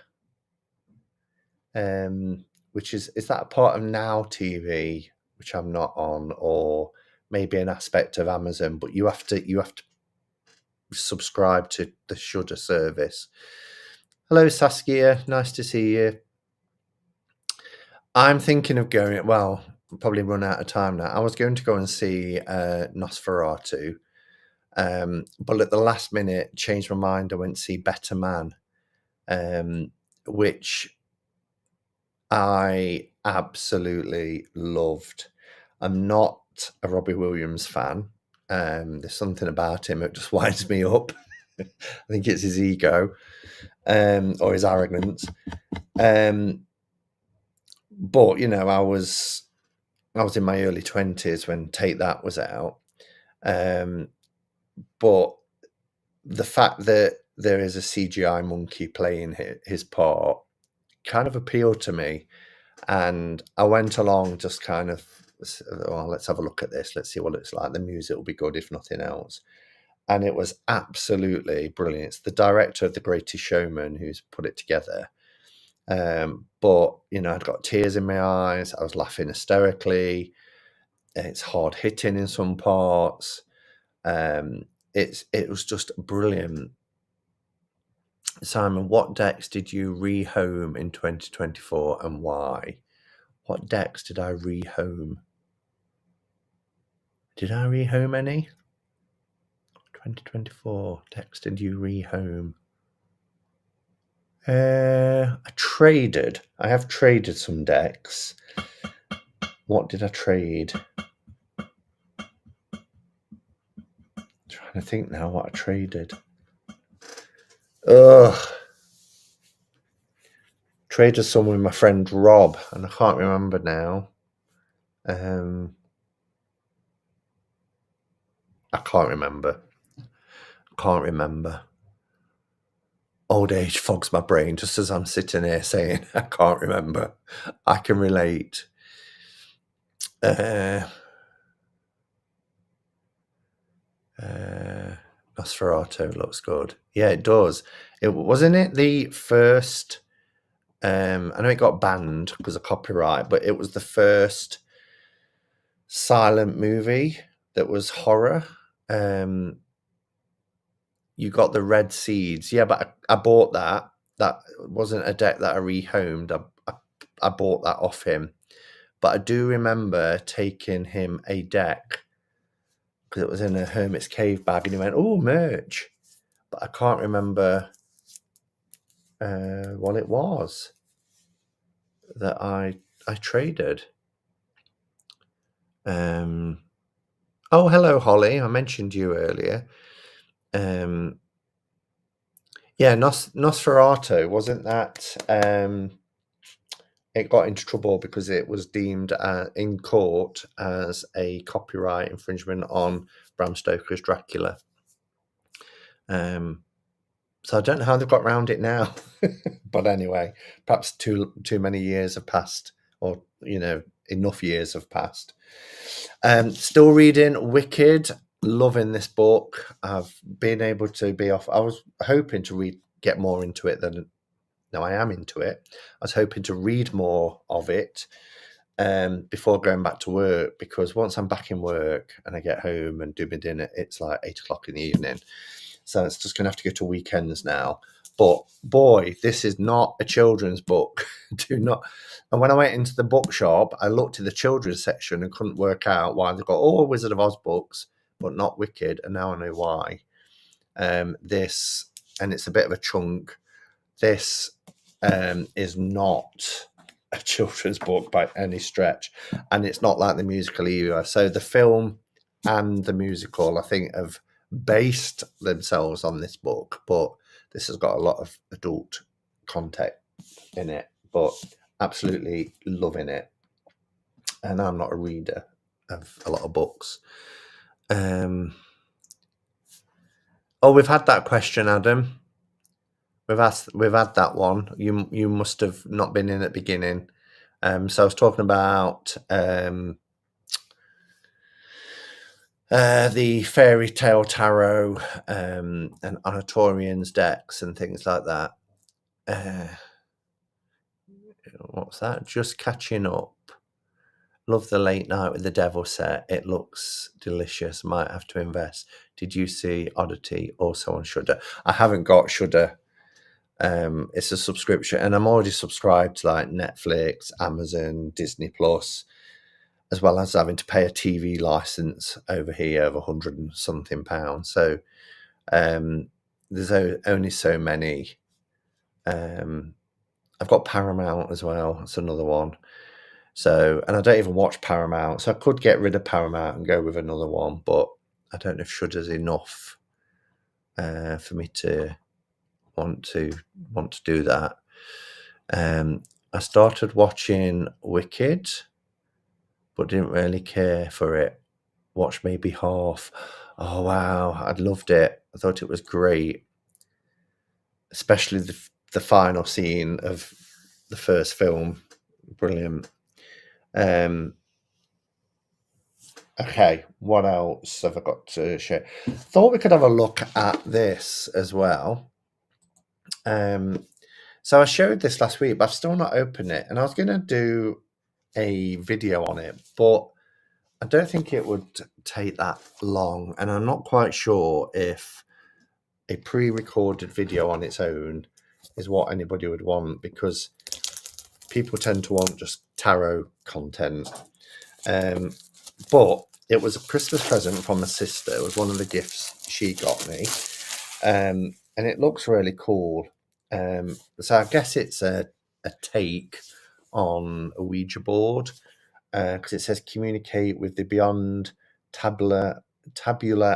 which is that a part of Now TV, which I'm not on, or maybe an aspect of Amazon, but you have to subscribe to the Shudder service. Hello, Saskia. Nice to see you. I'm thinking of going, well, I'll probably run out of time now. I was going to go and see Nosferatu, but at the last minute, changed my mind. I went to see Better Man, which I absolutely loved. I'm not a Robbie Williams fan. There's something about him that just winds me up. I think it's his ego, or his arrogance. But you know, I was in my early 20s when Take That was out. But the fact that there is a CGI monkey playing his part kind of appealed to me. And I went along just kind of, well, let's have a look at this. Let's see what it's like. The music will be good, if nothing else. And it was absolutely brilliant. It's the director of The Greatest Showman who's put it together. But, you know, I'd got tears in my eyes. I was laughing hysterically. It's hard hitting in some parts. It was just brilliant. Simon, what decks did you rehome in 2024 and why? What decks did I rehome? Did I rehome any? 2024 decks did you rehome? I traded. I have traded some decks. What did I trade? Trying to think now what I traded. Traded some with my friend Rob, and I can't remember now. I can't remember. Old age fogs my brain just as I'm sitting here saying I can't remember. I can relate. Nosferatu looks good. Yeah, it does. It wasn't it the first. I know it got banned because of copyright, but it was the first silent movie that was horror. You got the red seeds. Yeah, but I bought that. That wasn't a deck that I rehomed. I bought that off him. But I do remember taking him a deck because it was in a Hermit's Cave bag, and he went, "Oh, merch." But I can't remember what it was that I traded. Oh, hello, Holly. I mentioned you earlier. Yeah, Nosferatu, wasn't that? It got into trouble because it was deemed in court as a copyright infringement on Bram Stoker's Dracula. So I don't know how they've got around it now. But anyway, perhaps too many years have passed, or enough years have passed. Still reading Wicked. Loving this book. I've been able to be off. I was hoping to get more into it than. Now I am into it. I was hoping to read more of it before going back to work, because once I'm back in work and I get home and do my dinner, it's like 8 o'clock in the evening. So it's just going to have to go to weekends now. But boy, this is not a children's book. Do not. And when I went into the bookshop, I looked at the children's section and couldn't work out why they've got all Wizard of Oz books, but not Wicked. And now I know why. This, and it's a bit of a chunk. This is not a children's book by any stretch, and it's not like the musical either. So the film and the musical, I think, have based themselves on this book, but this has got a lot of adult content in it, but absolutely loving it. And I'm not a reader of a lot of books. Oh, we've had that question, Adam. We've had that one. You must have not been in at the beginning. So I was talking about the Fairy Tale Tarot and Anatorian's decks and things like that. What's that? Just catching up. Love the Late Night with the Devil set. It looks delicious. Might have to invest. Did you see Oddity also on Shudder? I haven't got Shudder. It's a subscription, and I'm already subscribed to like Netflix, Amazon, Disney Plus, as well as having to pay a TV license over here of £100 and something. So there's only so many. I've got Paramount as well. That's another one. So, and I don't even watch Paramount, so I could get rid of Paramount and go with another one, but I don't know if Shudder's enough for me to want to do that. I started watching Wicked, but didn't really care for it. Watched maybe half. Oh wow, I loved it. I thought it was great, especially the final scene of the first film. Brilliant. Okay, what else have I got to share? Thought we could have a look at this as well. So I showed this last week, but I've still not opened it, and I was going to do a video on it, but I don't think it would take that long, and I'm not quite sure if a pre-recorded video on its own is what anybody would want, because people tend to want just tarot content. But it was a Christmas present from my sister. It was one of the gifts she got me. And it looks really cool. So I guess it's a take on a Ouija board, because it says communicate with the beyond tabular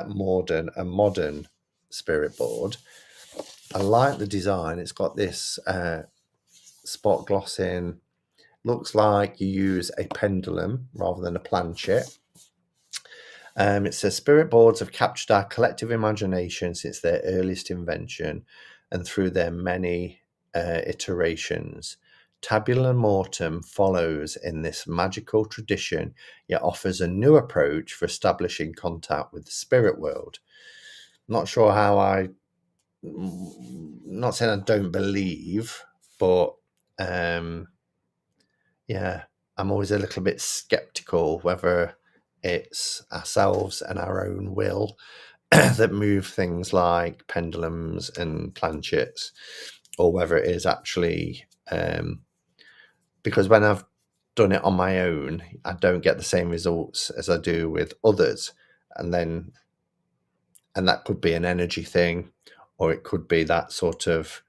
modern spirit board. I like the design. It's got this spot gloss in. Looks like you use a pendulum rather than a planchet. It says spirit boards have captured our collective imagination since their earliest invention and through their many iterations. Tabula mortem follows in this magical tradition, yet offers a new approach for establishing contact with the spirit world. Not sure how not saying I don't believe, but yeah, I'm always a little bit skeptical whether it's ourselves and our own will that move things like pendulums and planchets, or whether it is actually because when I've done it on my own, I don't get the same results as I do with others, and that could be an energy thing, or it could be that sort of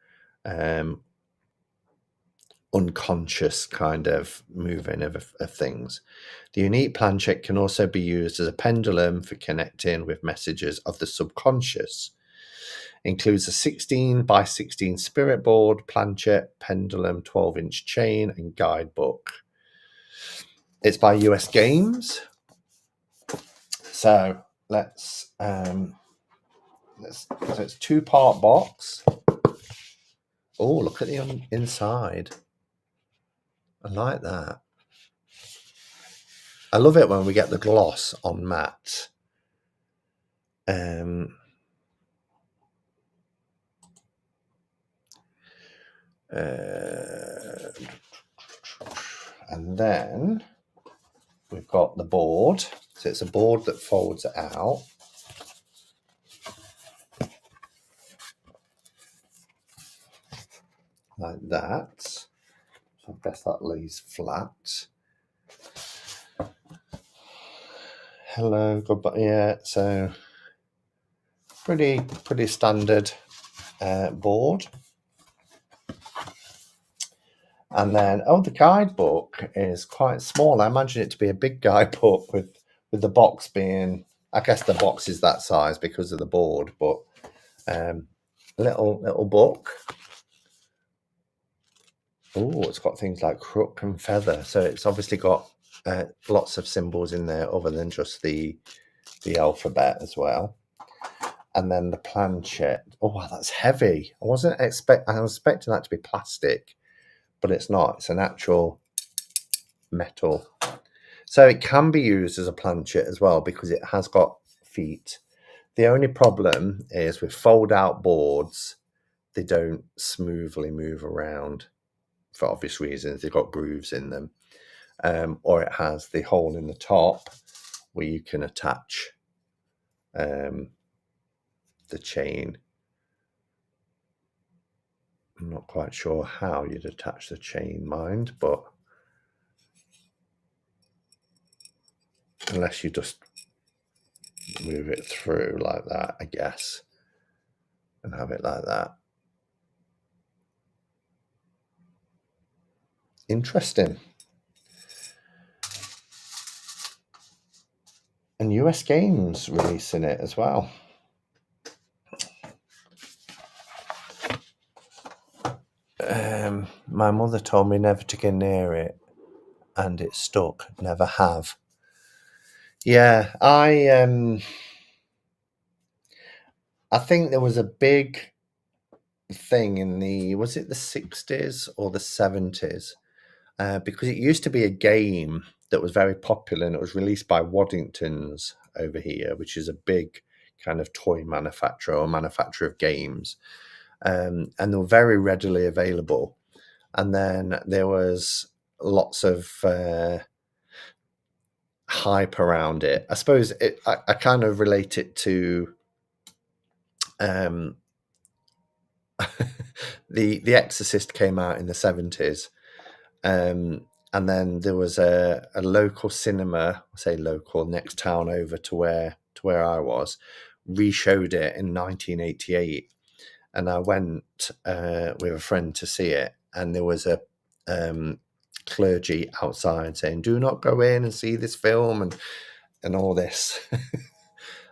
unconscious kind of moving of things. The unique planchet can also be used as a pendulum for connecting with messages of the subconscious. Includes a 16 by 16 spirit board, planchet, pendulum, 12-inch chain, and guidebook. It's by US Games. So let's so it's 2-part box. Oh, look at the inside. I like that. I love it when we get the gloss on matte. And then we've got the board. So it's a board that folds out. Like that. So I guess that lays flat. Hello, goodbye. Yeah, so pretty standard board. And then, the guidebook is quite small. I imagine it to be a big guidebook with the box being, I guess the box is that size because of the board, but little book. Oh, it's got things like crook and feather. So it's obviously got lots of symbols in there other than just the alphabet as well. And then the planchet. Oh, that's heavy. I was expecting that to be plastic, but it's not. It's an actual metal. So it can be used as a planchet as well because it has got feet. The only problem is with fold-out boards, they don't smoothly move around for obvious reasons. They've got grooves in them. Or it has the hole in the top where you can attach the chain. I'm not quite sure how you'd attach the chain, mind, but unless you just move it through like that, I guess, and have it like that. Interesting. And US Games releasing it as well. My mother told me never to get near it, and it stuck. Never have. Yeah, I think there was a big thing in was it the 60s or the 70s? Because it used to be a game that was very popular, and it was released by Waddington's over here, which is a big kind of toy manufacturer or manufacturer of games. And they were very readily available. And then there was lots of hype around it. I suppose I kind of relate it to The Exorcist came out in the 70s, And then there was a local cinema, I say local, next town over to where I was, re-showed it in 1988. And I went with a friend to see it, and there was a clergy outside saying, "Do not go in and see this film," and all this.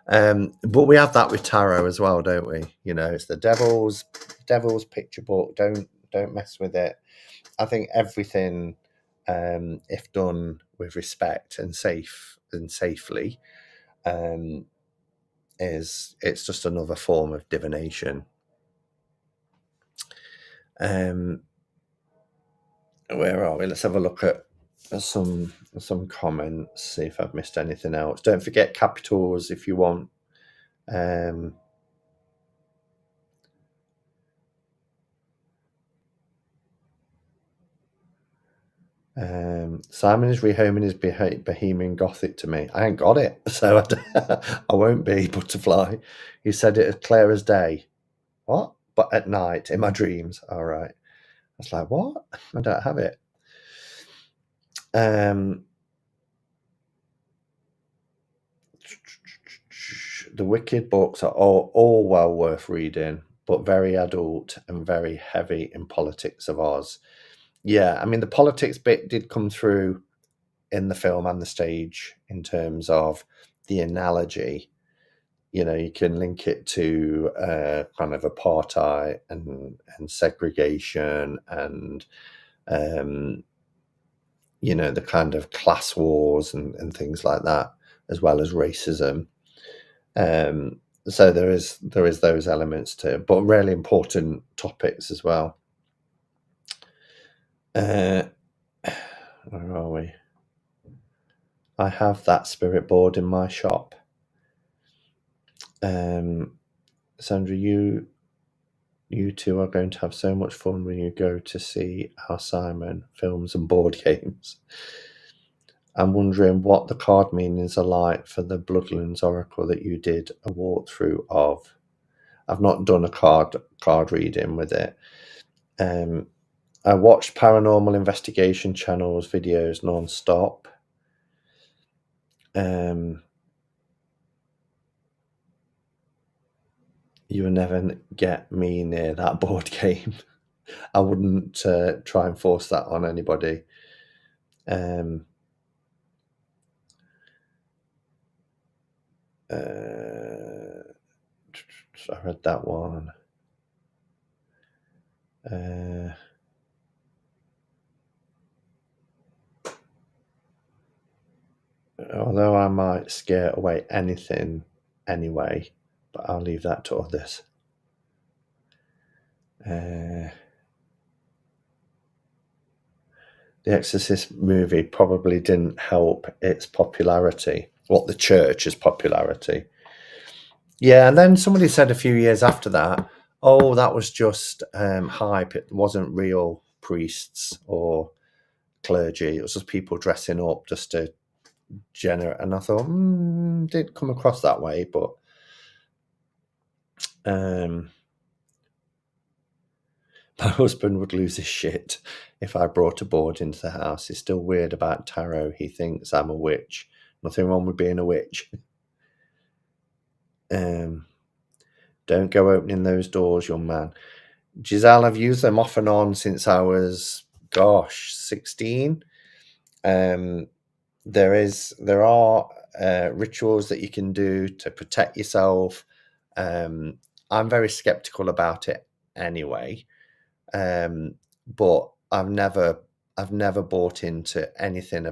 But we have that with tarot as well, don't we? You know, it's the devil's picture book. Don't mess with it. I think everything, if done with respect and safely, it's just another form of divination. Where are we? Let's have a look at some comments, see if I've missed anything else. Don't forget capitals if you want. Simon is rehoming his Bohemian Gothic to me. I ain't got it, so I won't be butterfly. He said it as clear as day. What? But at night, in my dreams. All right. I was like, what? I don't have it. The Wicked books are all well worth reading, but very adult and very heavy in politics of Oz. Yeah, I mean, the politics bit did come through in the film and the stage in terms of the analogy. You know, you can link it to kind of apartheid and segregation and, you know, the kind of class wars and things like that, as well as racism. So there is those elements too, but really important topics as well. Where are we? I have that spirit board in my shop. Sandra, you two are going to have so much fun when you go to see our Simon films and board games. I'm wondering what the card meanings are like for the Bloodlands Oracle that you did a walkthrough of. I've not done a card reading with it. I watched Paranormal Investigation Channel's videos non-stop. You will never get me near that board game. I wouldn't try and force that on anybody. I read that one. Although I might scare away anything anyway, but I'll leave that to others. The Exorcist movie probably didn't help its popularity, the church's popularity. Yeah, and then somebody said a few years after that, oh, that was just hype. It wasn't real priests or clergy. It was just people dressing up just to generate. And I thought, did come across that way, but my husband would lose his shit if I brought a board into the house. He's still weird about tarot. He thinks I'm a witch. Nothing wrong with being a witch. Don't go opening those doors, young man. Giselle, I've used them off and on since I was, 16. There are rituals that you can do to protect yourself. I'm very skeptical about it anyway, but I've never bought into anything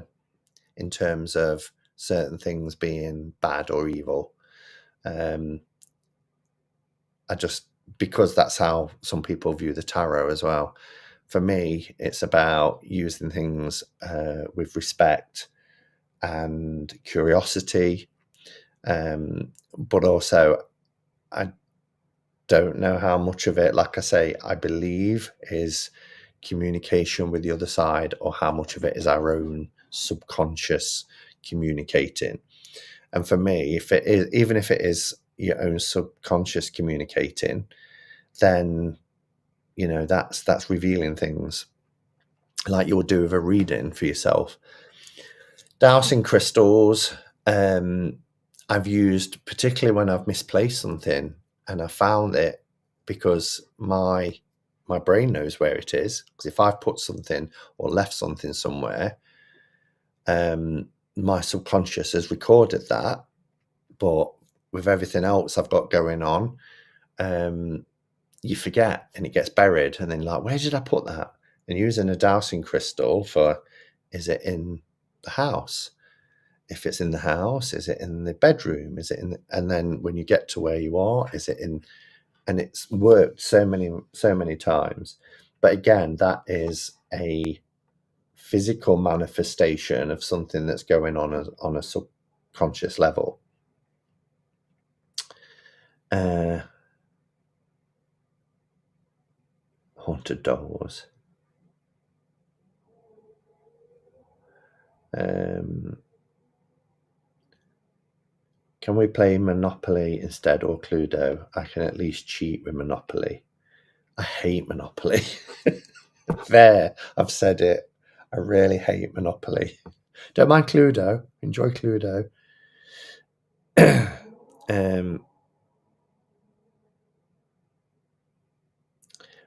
in terms of certain things being bad or evil. Because that's how some people view the tarot as well. For me, it's about using things with respect and curiosity, but also I don't know how much of it, like I say, I believe is communication with the other side, or how much of it is our own subconscious communicating. And for me, even if it is your own subconscious communicating, then that's revealing things. like you would do with a reading for yourself. Dowsing crystals, I've used particularly when I've misplaced something and I found it, because my brain knows where it is. Because if I've put something or left something somewhere, my subconscious has recorded that. But with everything else I've got going on, you forget and it gets buried. And then you're like, where did I put that? And using a dowsing crystal for, is it in the house? If it's in the house, is it in the bedroom? Is it in and then when you get to where you are, is it in? And it's worked so many times. But again, that is a physical manifestation of something that's going on a subconscious level. Haunted doors. Can we play Monopoly instead, or Cluedo? I can at least cheat with Monopoly. I hate Monopoly. There, I've said it. I really hate Monopoly. Don't mind Cluedo. Enjoy Cluedo.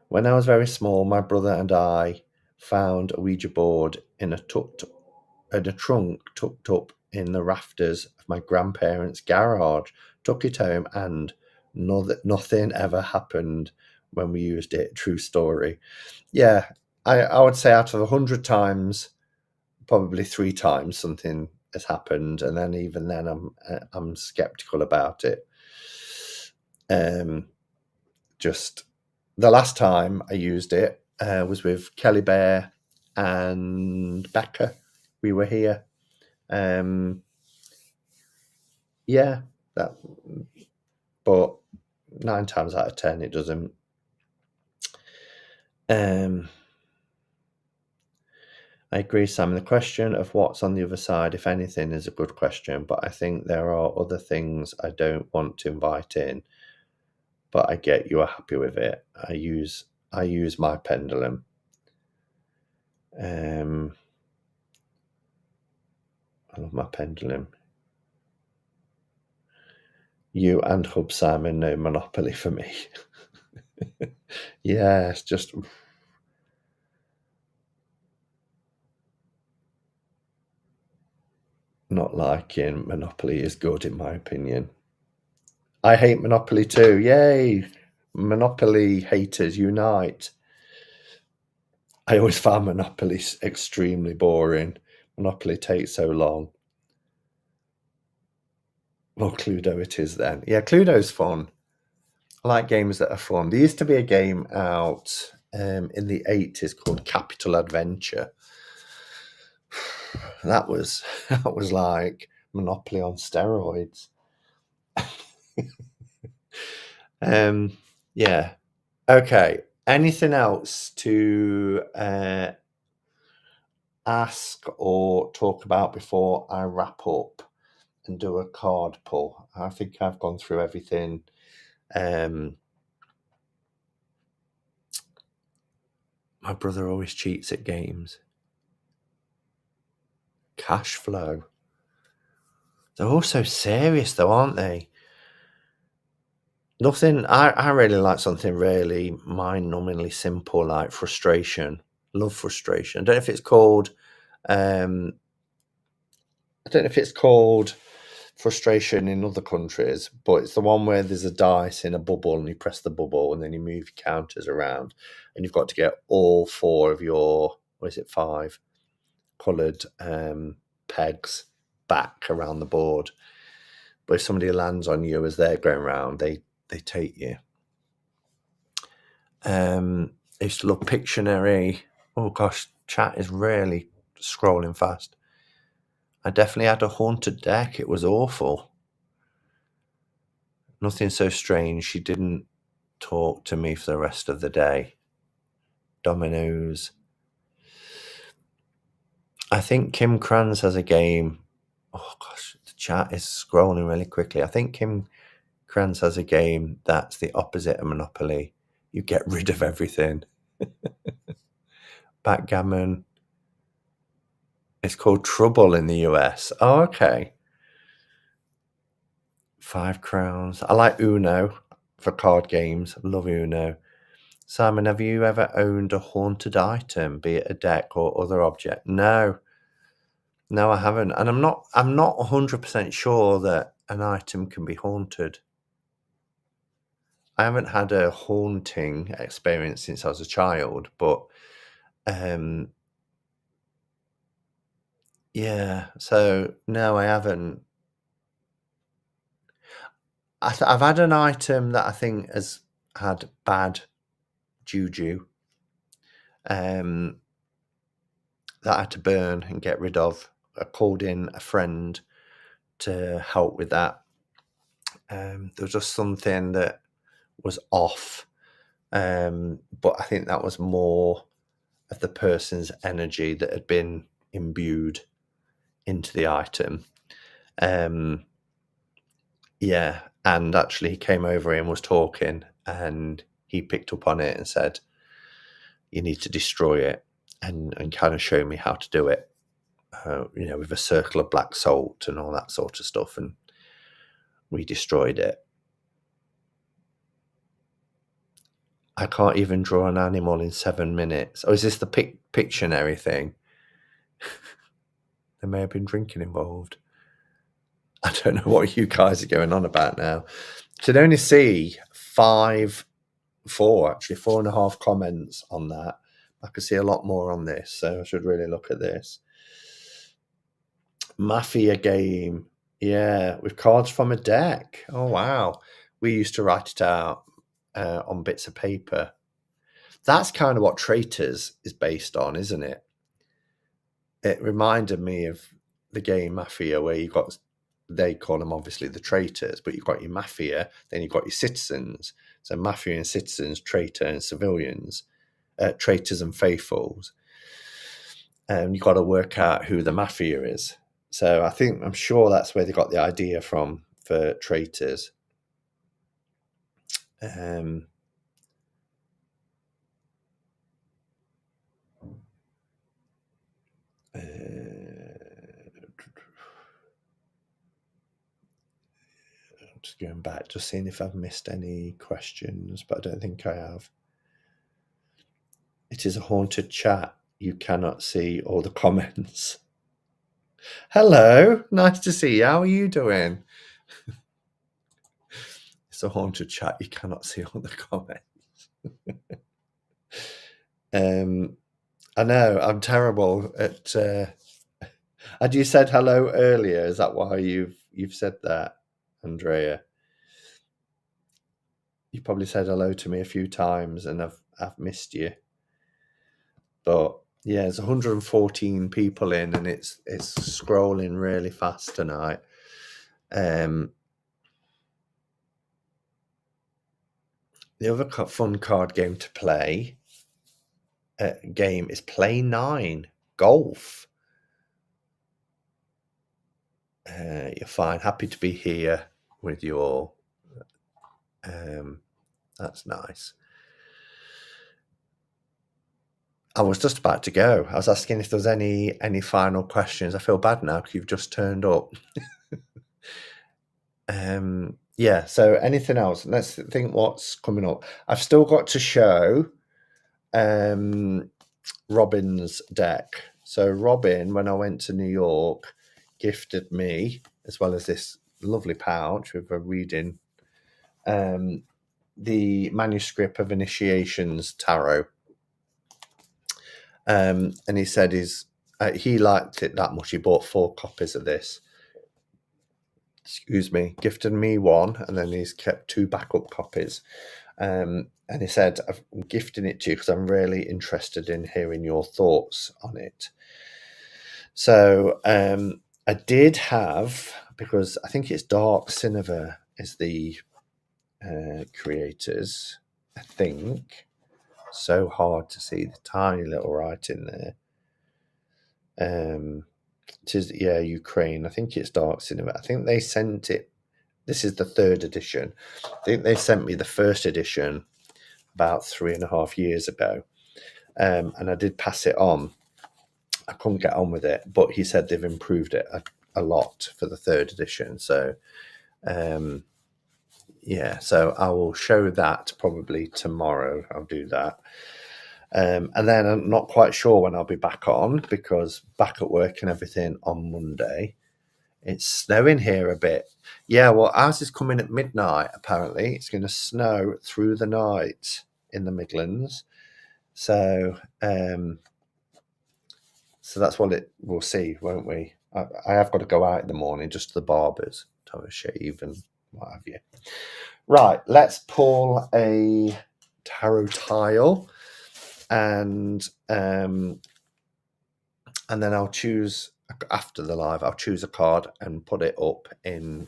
When I was very small, my brother and I found a Ouija board in a trunk tucked up in the rafters of my grandparents' garage. Took it home and nothing ever happened when we used it. True story. Yeah, I would say out of 100 times, probably 3 times something has happened, and then even then I'm skeptical about it. Just the last time I used it was with Kelly Bear and Becca. We were here. Yeah, that. But 9 times out of 10, it doesn't. I agree, Sam. The question of what's on the other side, if anything, is a good question, but I think there are other things I don't want to invite in. But I get you are happy with it. I use my pendulum. I love my pendulum. You and Hub Simon know Monopoly for me. Yeah, it's just not liking Monopoly is good in my opinion. I hate Monopoly too. Yay! Monopoly haters unite. I always found Monopoly extremely boring. Monopoly takes so long. Well, Cluedo it is then. Yeah, Cluedo's fun. I like games that are fun. There used to be a game out in the 80s called Capital Adventure. That was like Monopoly on steroids. Yeah. Okay. Anything else to ask or talk about before I wrap up and do a card pull? I think I've gone through everything. My brother always cheats at games. Cash flow. They're all so serious though, aren't they? Nothing. I really like something really mind-numbingly simple, like frustration. Love frustration. I don't know if it's called frustration in other countries, but it's the one where there's a dice in a bubble and you press the bubble and then you move your counters around and you've got to get all 4 of your, 5 coloured pegs back around the board. But if somebody lands on you as they're going around, they take you. I used to love Pictionary. Oh gosh, chat is really scrolling fast. I definitely had a haunted deck. It was awful. Nothing so strange. She didn't talk to me for the rest of the day. Dominoes. I think Kim Kranz has a game. Oh gosh, the chat is scrolling really quickly. I think Kim Kranz has a game that's the opposite of Monopoly. You get rid of everything. Backgammon. It's called Trouble in the US. Oh, okay. 5 crowns. I like Uno for card games. Love Uno. Simon, have you ever owned a haunted item, be it a deck or other object? No. No, I haven't. And I'm not 100% sure that an item can be haunted. I haven't had a haunting experience since I was a child, but yeah, so no, I haven't. I've had an item that I think has had bad juju that I had to burn and get rid of. I called in a friend to help with that. There was just something that was off, but I think that was more of the person's energy that had been imbued into the item. Yeah, and actually he came over and was talking, and he picked up on it and said, you need to destroy it, and kind of show me how to do it, with a circle of black salt and all that sort of stuff, and we destroyed it. I can't even draw an animal in 7 minutes. Oh, is this the Pictionary thing? There may have been drinking involved. I don't know what you guys are going on about now. Should only see 4.5 comments on that. I could see a lot more on this, so I should really look at this. Mafia game. Yeah, with cards from a deck. Oh, wow. We used to write it out on bits of paper. That's kind of what Traitors is based on, isn't it? It reminded me of the game Mafia, where they call them obviously the traitors, but you've got your Mafia, then you've got your citizens. So Mafia and citizens, traitor and civilians, traitors and faithfuls. And you've got to work out who the Mafia is. So I'm sure that's where they got the idea from for traitors. Just going back, just seeing if I've missed any questions, but I don't think I have. It is a haunted chat. You cannot see all the comments. Hello, nice to see you. How are you doing? It's a haunted chat. You cannot see all the comments. I know, I'm terrible at... And you said hello earlier. Is that why you've said that, Andrea? You probably said hello to me a few times, and I've missed you. But yeah, there's 114 people in, and it's scrolling really fast tonight. The other fun card game to play is Play 9 Golf. You're fine. Happy to be here with you all. That's nice. I was just about to go. I was asking if there was any final questions. I feel bad now because you've just turned up. Yeah, so anything else? Let's think what's coming up. I've still got to show Robin's deck. So Robin, when I went to New York, gifted me, as well as this lovely pouch with a reading, the manuscript of Initiations Tarot. And he said he liked it that much. He bought 4 copies of this. Excuse me, gifted me 1, and then he's kept 2 backup copies. And he said, I'm gifting it to you because I'm really interested in hearing your thoughts on it. So I did have, because I think it's Dark Cineva is the creators, I think. So hard to see the tiny little writing there. It is, yeah, Ukraine. I think it's Dark Cinema. I think they sent it. This is the 3rd edition. I think they sent me the 1st edition about 3.5 years ago. and I did pass it on. I couldn't get on with it, but he said they've improved it a lot for the 3rd edition. So yeah, so I will show that probably tomorrow. I'll do that. And then I'm not quite sure when I'll be back on, because back at work and everything on Monday. It's snowing here a bit. Yeah, well, ours is coming at midnight, apparently. It's going to snow through the night in the Midlands. So that's what we'll see, won't we? I have got to go out in the morning, just to the barbers, to have a shave and what have you. Right, let's pull a tarot tile, and then I'll choose, after the live, I'll choose a card and put it up in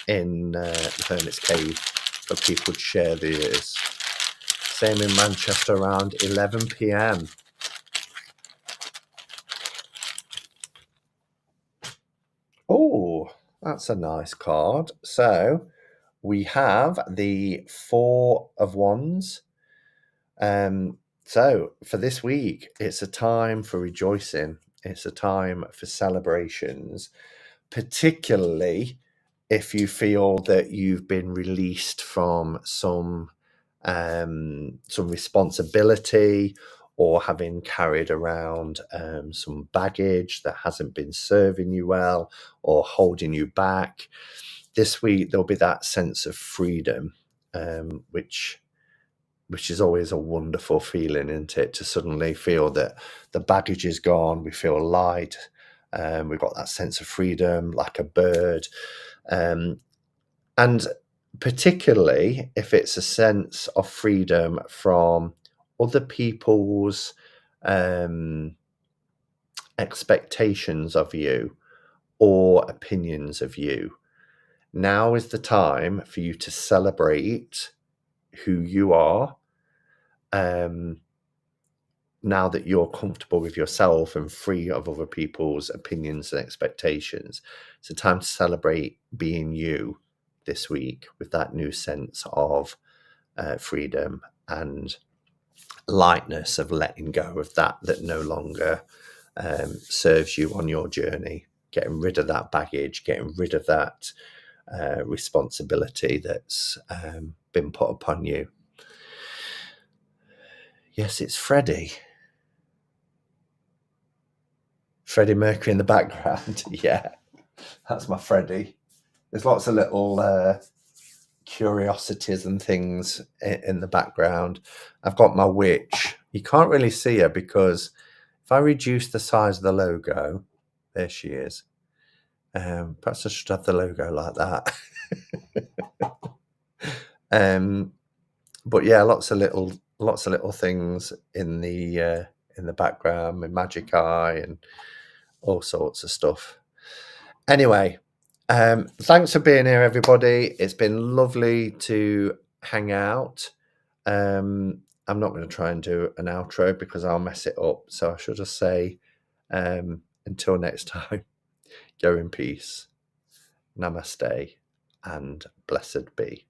the Hermit's Cave for people to share theirs. Same in Manchester around 11 p.m. Oh, that's a nice card. So we have the 4 of Wands. So for this week, it's a time for rejoicing. It's a time for celebrations, particularly if you feel that you've been released from some responsibility, or having carried around some baggage that hasn't been serving you well or holding you back. This week there'll be that sense of freedom, which is always a wonderful feeling, isn't it? To suddenly feel that the baggage is gone, we feel light, we've got that sense of freedom, like a bird. And particularly if it's a sense of freedom from other people's expectations of you or opinions of you. Now is the time for you to celebrate who you are. Now that you're comfortable with yourself and free of other people's opinions and expectations, it's a time to celebrate being you this week, with that new sense of freedom and lightness, of letting go of that no longer serves you on your journey, getting rid of that baggage, getting rid of that responsibility that's been put upon you. Yes, it's Freddie Mercury in the background. Yeah, that's my Freddie. There's lots of little curiosities and things in the background. I've got my witch. You can't really see her, because if I reduce the size of the logo, there she is. Perhaps I should have the logo like that. But yeah, lots of little things in the background, with magic eye and all sorts of stuff. Anyway, thanks for being here, everybody. It's been lovely to hang out. I'm not going to try and do an outro, because I'll mess it up. So I should just say, until next time, go in peace. Namaste and blessed be.